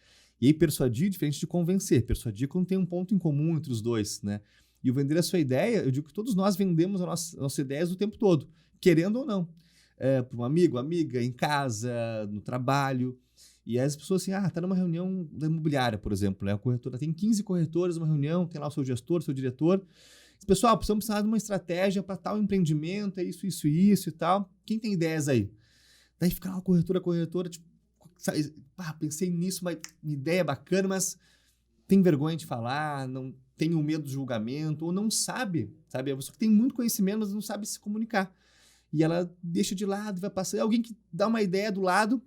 E aí, persuadir é diferente de convencer. Persuadir é quando tem um ponto em comum entre os dois, né? E o vender a sua ideia, eu digo que todos nós vendemos as nossas ideias o tempo todo, querendo ou não. Para um amigo, amiga, em casa, no trabalho. E aí as pessoas assim, tá numa reunião da imobiliária, por exemplo, né? A corretora tem 15 corretores numa reunião, tem lá o seu gestor, seu diretor. Pessoal, precisamos de uma estratégia para tal empreendimento, é isso e tal. Quem tem ideias aí? Daí fica lá a corretora, tipo, sabe, pensei nisso, uma ideia bacana, mas tem vergonha de falar, não tem o medo do julgamento, ou não sabe? A pessoa que tem muito conhecimento, mas não sabe se comunicar. E ela deixa de lado, vai passar. Alguém que dá uma ideia do lado,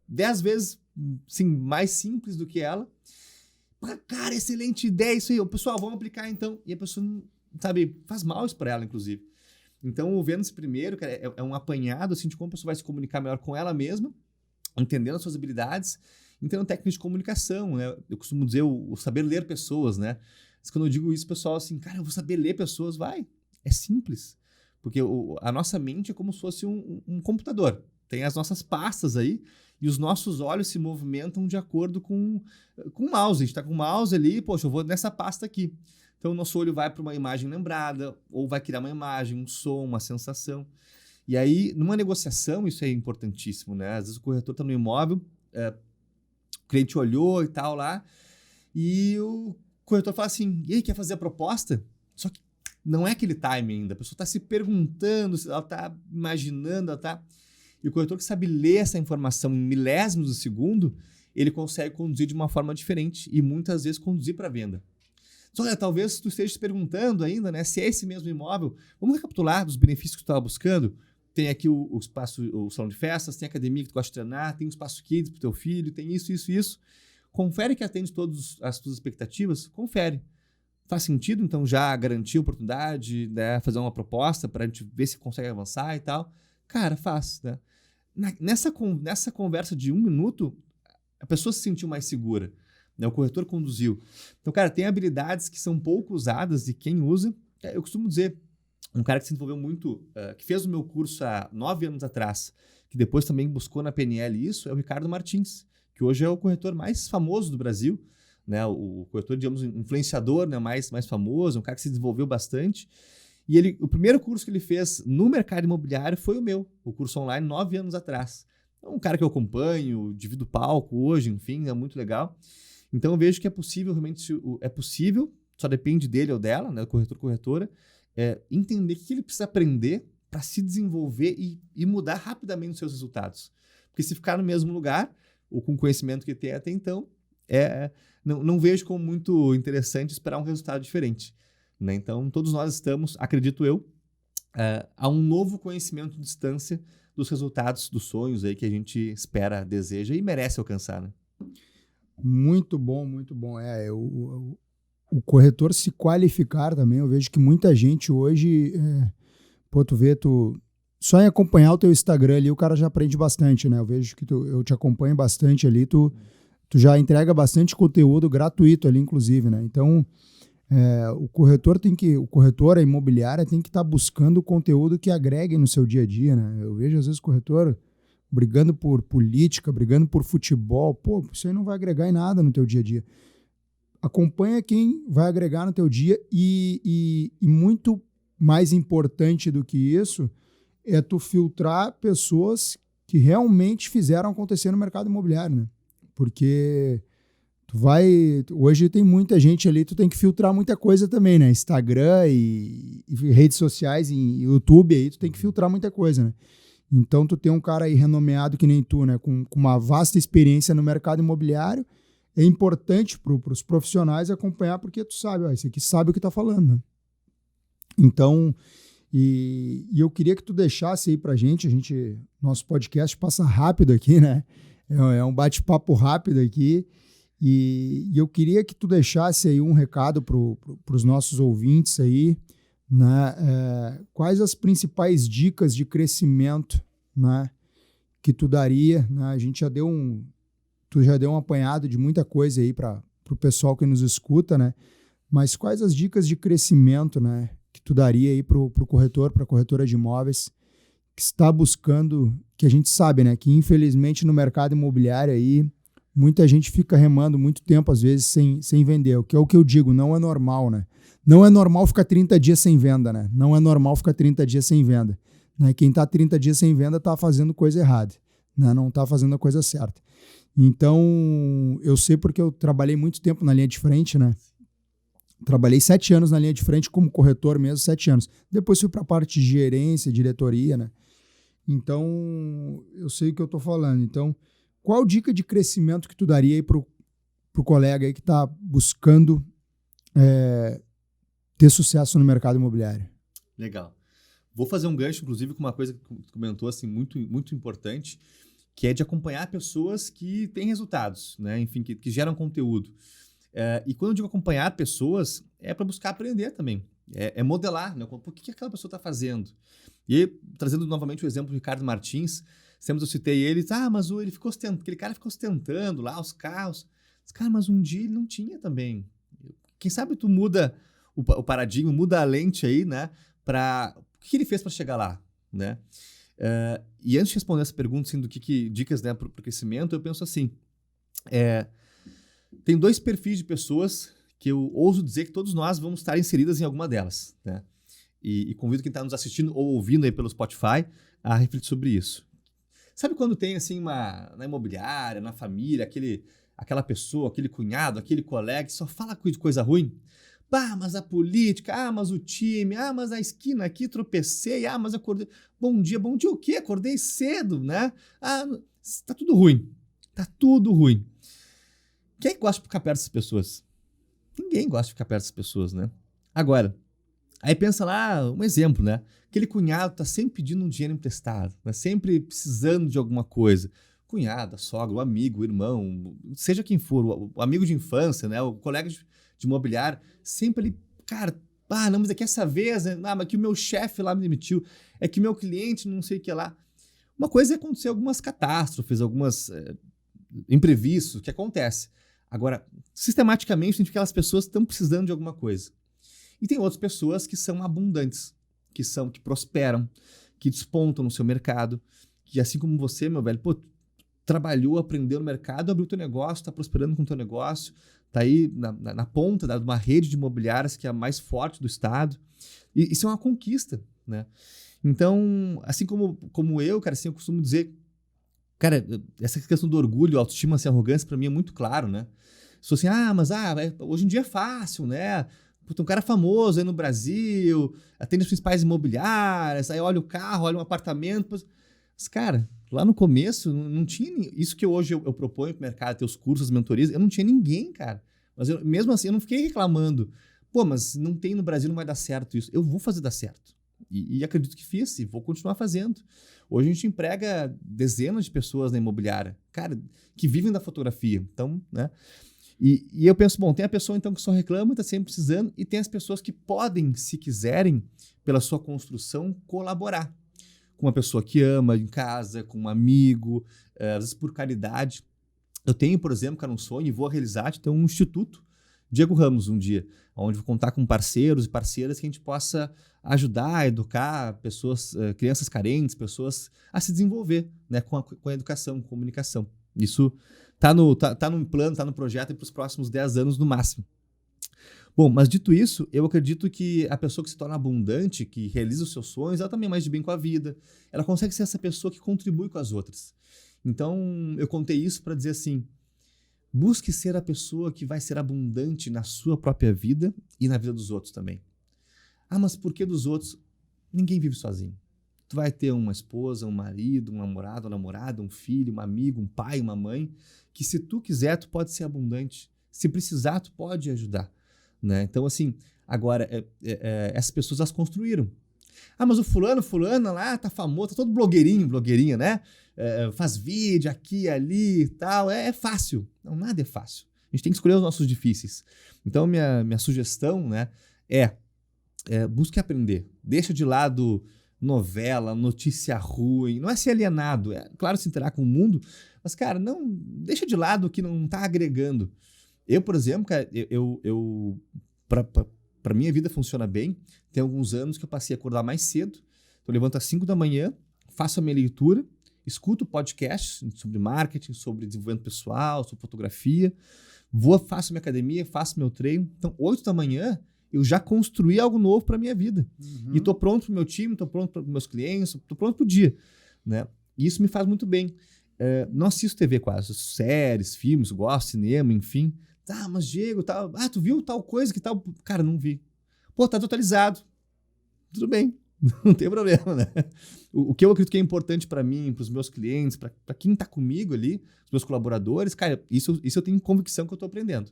10 vezes sim, mais simples do que ela. Cara, excelente ideia, isso aí. Pessoal, vamos aplicar então. E a pessoa, sabe, faz mal isso para ela, inclusive. Então, o Venda-se Primeiro, cara, é um apanhado assim, de como a pessoa vai se comunicar melhor com ela mesma, entendendo as suas habilidades, entendendo técnicas de comunicação, né? Eu costumo dizer o saber ler pessoas, né? Mas quando eu digo isso, o pessoal assim, cara, eu vou saber ler pessoas, vai. É simples. Porque a nossa mente é como se fosse um computador. Tem as nossas pastas aí e os nossos olhos se movimentam de acordo com o mouse. A gente está com o mouse ali, poxa, eu vou nessa pasta aqui. Então, o nosso olho vai para uma imagem lembrada ou vai criar uma imagem, um som, uma sensação. E aí, numa negociação, isso é importantíssimo, né? Às vezes o corretor está no imóvel, o cliente olhou e tal lá, e o corretor fala assim, e aí, quer fazer a proposta? Só que não é aquele time ainda. A pessoa está se perguntando, ela está imaginando, ela está... E o corretor que sabe ler essa informação em milésimos de segundo, ele consegue conduzir de uma forma diferente e muitas vezes conduzir para a venda. Só que talvez tu esteja se perguntando ainda, né, se é esse mesmo imóvel. Vamos recapitular dos benefícios que tu estava buscando. Tem aqui o espaço, o salão de festas, tem a academia que tu gosta de treinar, tem um espaço kids para o teu filho, tem isso, isso, isso. Confere que atende todas as tuas expectativas, confere. Faz sentido, então, já garantir a oportunidade, né, fazer uma proposta para a gente ver se consegue avançar e tal. Cara, faz. Né? Nessa conversa de 1 minuto, a pessoa se sentiu mais segura. Né? O corretor conduziu. Então, cara, tem habilidades que são pouco usadas e quem usa, eu costumo dizer, um cara que se desenvolveu muito, que fez o meu curso há 9 anos atrás, que depois também buscou na PNL isso, é o Ricardo Martins, que hoje é o corretor mais famoso do Brasil, né? O corretor, digamos, influenciador, né? mais famoso, um cara que se desenvolveu bastante. E o primeiro curso que ele fez no mercado imobiliário foi o meu, o curso online, 9 anos atrás. É um cara que eu acompanho, divido palco hoje, enfim, é muito legal. Então eu vejo que é possível, realmente é possível, só depende dele ou dela, né, corretor, corretora, entender o que ele precisa aprender para se desenvolver e mudar rapidamente os seus resultados. Porque se ficar no mesmo lugar, ou com o conhecimento que tem até então, não vejo como muito interessante esperar um resultado diferente. Né? Então todos nós estamos, acredito eu, a um novo conhecimento de distância dos resultados, dos sonhos aí que a gente espera, deseja e merece alcançar, né? Muito bom, muito bom. O corretor se qualificar também, eu vejo que muita gente hoje, tu só em acompanhar o teu Instagram ali, o cara já aprende bastante, né? Eu vejo que eu te acompanho bastante ali, tu já entrega bastante conteúdo gratuito ali, inclusive, né? Então, o corretor, a imobiliária tem que estar buscando conteúdo que agregue no seu dia a dia, né? Eu vejo às vezes o corretor brigando por política, brigando por futebol. Pô, isso aí não vai agregar em nada no teu dia a dia. Acompanha quem vai agregar no teu dia e muito mais importante do que isso é tu filtrar pessoas que realmente fizeram acontecer no mercado imobiliário, né? Porque hoje tem muita gente ali, tu tem que filtrar muita coisa também, né? Instagram e redes sociais e YouTube aí, tu tem que filtrar muita coisa, né? Então, tu tem um cara aí renomeado que nem tu, né, com uma vasta experiência no mercado imobiliário, é importante para os profissionais acompanhar, porque tu sabe, esse aqui sabe o que está falando, né? Então, e eu queria que tu deixasse aí pra gente, nosso podcast passa rápido aqui, né? É um bate-papo rápido aqui, e eu queria que tu deixasse aí um recado para os nossos ouvintes aí, né? Quais as principais dicas de crescimento, né, que tu daria, né? A gente tu já deu um apanhado de muita coisa aí para o pessoal que nos escuta, né? Mas quais as dicas de crescimento, né, que tu daria aí para o corretor, para a corretora de imóveis que está buscando, que a gente sabe, né, que infelizmente no mercado imobiliário aí muita gente fica remando muito tempo às vezes sem vender, o que é o que eu digo, não é normal, né? Não é normal ficar 30 dias sem venda, né? Não é normal ficar 30 dias sem venda. Né? Quem está 30 dias sem venda está fazendo coisa errada, né? Não está fazendo a coisa certa. Então, eu sei porque eu trabalhei muito tempo na linha de frente, né? Trabalhei 7 anos na linha de frente como corretor mesmo, 7 anos. Depois fui para a parte de gerência, diretoria, né? Então, eu sei o que eu estou falando. Então, qual dica de crescimento que tu daria aí pro colega aí que está buscando ter sucesso no mercado imobiliário? Legal. Vou fazer um gancho, inclusive, com uma coisa que tu comentou, assim, muito, muito importante, que é de acompanhar pessoas que têm resultados, né? Enfim, que geram conteúdo. E quando eu digo acompanhar pessoas, é para buscar aprender também. É modelar, né? O que aquela pessoa está fazendo. E aí, trazendo novamente o exemplo do Ricardo Martins, sempre eu citei ele, mas ele ficou ostentando, aquele cara ficou ostentando lá os carros. Cara, mas um dia ele não tinha também. Quem sabe tu muda o paradigma, muda a lente aí, né? O que ele fez para chegar lá, né? E antes de responder essa pergunta, assim, do que dicas, né, para o crescimento, eu penso assim, tem 2 perfis de pessoas que eu ouso dizer que todos nós vamos estar inseridas em alguma delas, né? E convido quem está nos assistindo ou ouvindo aí pelo Spotify a refletir sobre isso. Sabe quando tem, assim, na imobiliária, na família, aquela pessoa, aquele cunhado, aquele colega que só fala de coisa ruim? Mas a política, mas o time, mas a esquina aqui, tropecei, mas acordei. Bom dia o quê? Acordei cedo, né? Tá tudo ruim. Tá tudo ruim. Quem gosta de ficar perto dessas pessoas? Ninguém gosta de ficar perto dessas pessoas, né? Agora, aí pensa lá, um exemplo, né? Aquele cunhado tá sempre pedindo um dinheiro emprestado, né? Sempre precisando de alguma coisa. Cunhada, sogra, o amigo, o irmão, seja quem for, o amigo de infância, né? O colega de imobiliário, sempre ali, cara, não, mas é que essa vez, né? Mas que o meu chefe lá me demitiu, é que o meu cliente não sei o que lá. Uma coisa é acontecer algumas catástrofes, algumas imprevistos, que acontece. Agora, sistematicamente, tem aquelas pessoas que estão precisando de alguma coisa. E tem outras pessoas que são abundantes, que prosperam, que despontam no seu mercado, que assim como você, meu velho, trabalhou, aprendeu no mercado, abriu teu negócio, está prosperando com o teu negócio, está aí na ponta de uma rede de imobiliárias que é a mais forte do estado. E isso é uma conquista, né? Então, assim como eu, cara, assim, eu costumo dizer, cara, essa questão do orgulho, autoestima, assim, arrogância, para mim é muito claro, né? Sou assim, hoje em dia é fácil, né? Tem um cara famoso aí no Brasil, atende as principais imobiliárias, aí olha o carro, olha um apartamento. Mas, cara, lá no começo não tinha isso que hoje eu proponho para o mercado, ter os cursos, as mentorias, eu não tinha ninguém, cara. Mas mesmo assim, eu não fiquei reclamando. Mas não tem no Brasil, não vai dar certo isso. Eu vou fazer dar certo. E acredito que fiz e vou continuar fazendo. Hoje a gente emprega dezenas de pessoas na imobiliária, cara, que vivem da fotografia. Então, né? E eu penso, tem a pessoa então que só reclama, está sempre precisando, e tem as pessoas que podem, se quiserem, pela sua construção, colaborar. Com uma pessoa que ama em casa, com um amigo, às vezes por caridade. Eu tenho, por exemplo, cara, um sonho e vou realizar, de ter um instituto Diego Ramos um dia, onde vou contar com parceiros e parceiras que a gente possa ajudar a educar pessoas, crianças carentes, pessoas a se desenvolver, né, com a educação, com a comunicação. Isso tá no plano, tá no projeto para os próximos 10 anos no máximo. Bom, mas dito isso, eu acredito que a pessoa que se torna abundante, que realiza os seus sonhos, ela também é mais de bem com a vida. Ela consegue ser essa pessoa que contribui com as outras. Então, eu contei isso para dizer assim, busque ser a pessoa que vai ser abundante na sua própria vida e na vida dos outros também. Mas por que dos outros? Ninguém vive sozinho. Tu vai ter uma esposa, um marido, um namorado, uma namorada, um filho, um amigo, um pai, uma mãe, que se tu quiser, tu pode ser abundante. Se precisar, tu pode ajudar. Né? Então, assim, agora, essas pessoas as construíram. Mas o fulano lá, tá famoso, tá todo blogueirinha, né? Faz vídeo aqui, ali e tal. É fácil. Não, nada é fácil. A gente tem que escolher os nossos difíceis. Então, minha sugestão, né, busque aprender. Deixa de lado novela, notícia ruim. Não é ser alienado. É, claro, se interar com o mundo. Mas, cara, não deixa de lado o que não tá agregando. Eu, por exemplo, cara, para minha vida funciona bem. Tem alguns anos que eu passei a acordar mais cedo. Então, eu levanto às 5 da manhã, faço a minha leitura, escuto podcasts sobre marketing, sobre desenvolvimento pessoal, sobre fotografia. Faço minha academia, faço meu treino. Então, 8 da manhã, eu já construí algo novo para minha vida. E estou pronto para o meu time, estou pronto para os meus clientes, estou pronto para o dia. Né? E isso me faz muito bem. Não assisto TV quase, séries, filmes, gosto de cinema, enfim. Mas Diego, tal. Tu viu tal coisa que tal? Cara, não vi. Tá desatualizado. Tudo bem, não tem problema, né? O que eu acredito que é importante para mim, para os meus clientes, para quem está comigo ali, os meus colaboradores, cara, isso eu tenho convicção que eu estou aprendendo.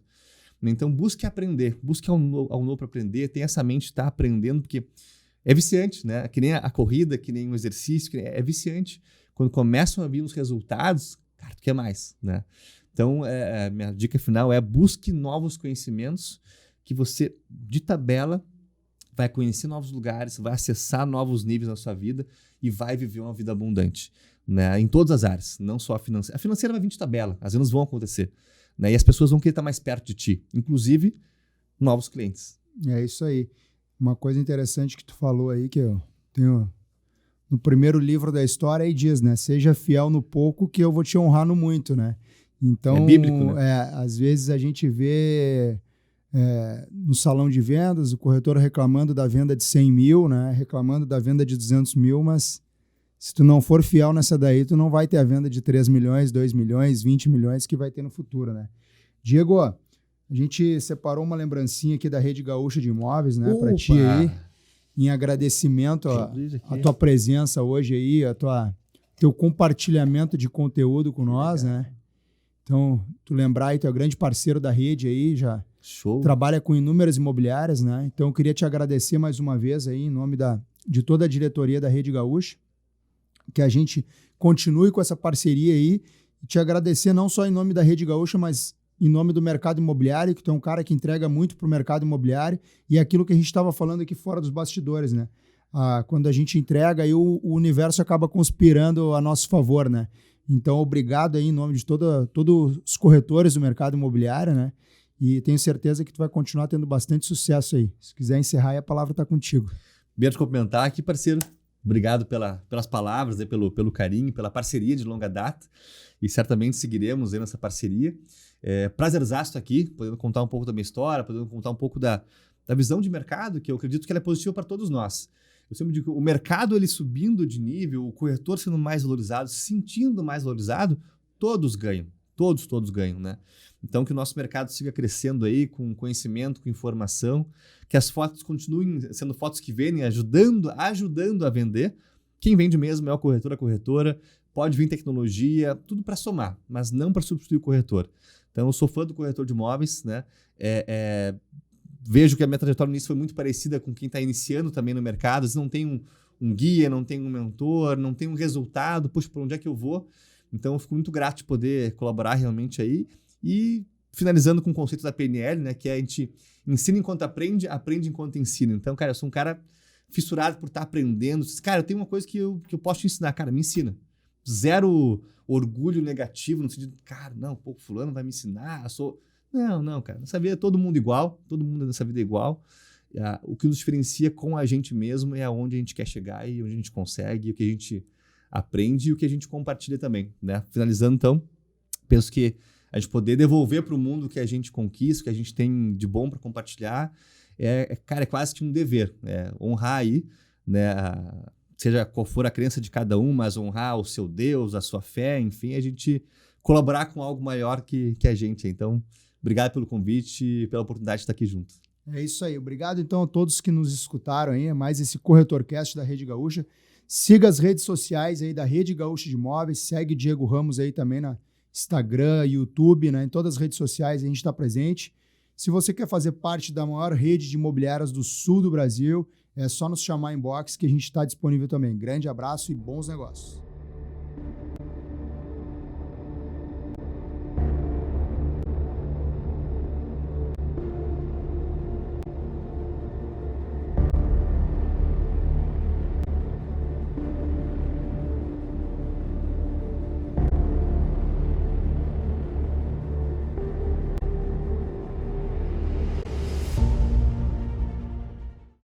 Então, busque aprender, busque algo novo para aprender, tenha essa mente de estar aprendendo, porque é viciante, né? Que nem a corrida, que nem o exercício, é viciante. Quando começam a vir os resultados, cara, tu quer mais, né? Então, minha dica final busque novos conhecimentos que você, de tabela, vai conhecer novos lugares, vai acessar novos níveis na sua vida e vai viver uma vida abundante, né? Em todas as áreas, não só a financeira. A financeira vai vir de tabela, as vendas vão acontecer, né? E as pessoas vão querer estar mais perto de ti, inclusive novos clientes. É isso aí. Uma coisa interessante que tu falou aí, que eu tenho no primeiro livro da história, aí diz, né? Seja fiel no pouco que eu vou te honrar no muito, né? Então, é bíblico, né? Às vezes a gente vê no salão de vendas o corretor reclamando da venda de 100 mil, né? Reclamando da venda de 200 mil, mas se tu não for fiel nessa daí, tu não vai ter a venda de 3 milhões, 2 milhões, 20 milhões que vai ter no futuro, né? Diego, A gente separou uma lembrancinha aqui da Rede Gaúcha de Imóveis, né? Para Opa! ti aí, em agradecimento à tua presença hoje aí, teu compartilhamento de conteúdo com nós, né? Então, tu lembrar aí, tu é grande parceiro da rede aí, já Show. trabalha com inúmeras imobiliárias, né? Então, eu queria te agradecer mais uma vez aí, em nome de toda a diretoria da Rede Gaúcha, que a gente continue com essa parceria aí, e te agradecer não só em nome da Rede Gaúcha, mas em nome do mercado imobiliário, que tu é um cara que entrega muito para o mercado imobiliário, e aquilo que a gente estava falando aqui fora dos bastidores, né? Quando a gente entrega, aí o universo acaba conspirando a nosso favor, né? Então, obrigado aí em nome de todos os corretores do mercado imobiliário, né? E tenho certeza que tu vai continuar tendo bastante sucesso aí. Se quiser encerrar, aí a palavra está contigo. Primeiro de complementar aqui, parceiro, obrigado pelas palavras, pelo carinho, pela parceria de longa data, e certamente seguiremos aí nessa parceria. Prazerzaço estar aqui, podendo contar um pouco da minha história, podendo contar um pouco da visão de mercado, que eu acredito que ela é positiva para todos nós. Eu sempre digo que o mercado ele subindo de nível, o corretor sendo mais valorizado, se sentindo mais valorizado, todos ganham. Todos ganham, né? Então, que o nosso mercado siga crescendo aí com conhecimento, com informação, que as fotos continuem sendo fotos que vendem, ajudando a vender. Quem vende mesmo é o corretor, a corretora. Pode vir tecnologia, tudo para somar, mas não para substituir o corretor. Então, eu sou fã do corretor de imóveis, né? Vejo que a minha trajetória nisso foi muito parecida com quem está iniciando também no mercado. Às vezes não tem um guia, não tem um mentor, não tem um resultado. Poxa, por onde é que eu vou? Então, eu fico muito grato de poder colaborar realmente aí. E finalizando com o conceito da PNL, né? Que a gente ensina enquanto aprende enquanto ensina. Então, cara, eu sou um cara fissurado por estar aprendendo. Cara, eu tenho uma coisa que eu posso te ensinar. Cara, me ensina. Zero orgulho negativo no sentido, cara, não, pô, fulano vai me ensinar, Não, cara. Nessa vida é todo mundo igual, todo mundo nessa vida é igual. O que nos diferencia com a gente mesmo é aonde a gente quer chegar e onde a gente consegue, o que a gente aprende e o que a gente compartilha também, né? Finalizando, então, penso que a gente poder devolver para o mundo o que a gente conquista, o que a gente tem de bom para compartilhar, cara, é quase que um dever, honrar aí, né? Seja qual for a crença de cada um, mas honrar o seu Deus, a sua fé, enfim, a gente colaborar com algo maior que a gente. Então, obrigado pelo convite e pela oportunidade de estar aqui junto. É isso aí. Obrigado, então, a todos que nos escutaram aí. Mais esse CorretorCast da Rede Gaúcha. Siga as redes sociais aí da Rede Gaúcha de Imóveis. Segue Diego Ramos aí também na Instagram, YouTube, né? Em todas as redes sociais a gente está presente. Se você quer fazer parte da maior rede de imobiliárias do sul do Brasil, é só nos chamar em box que a gente está disponível também. Grande abraço e bons negócios.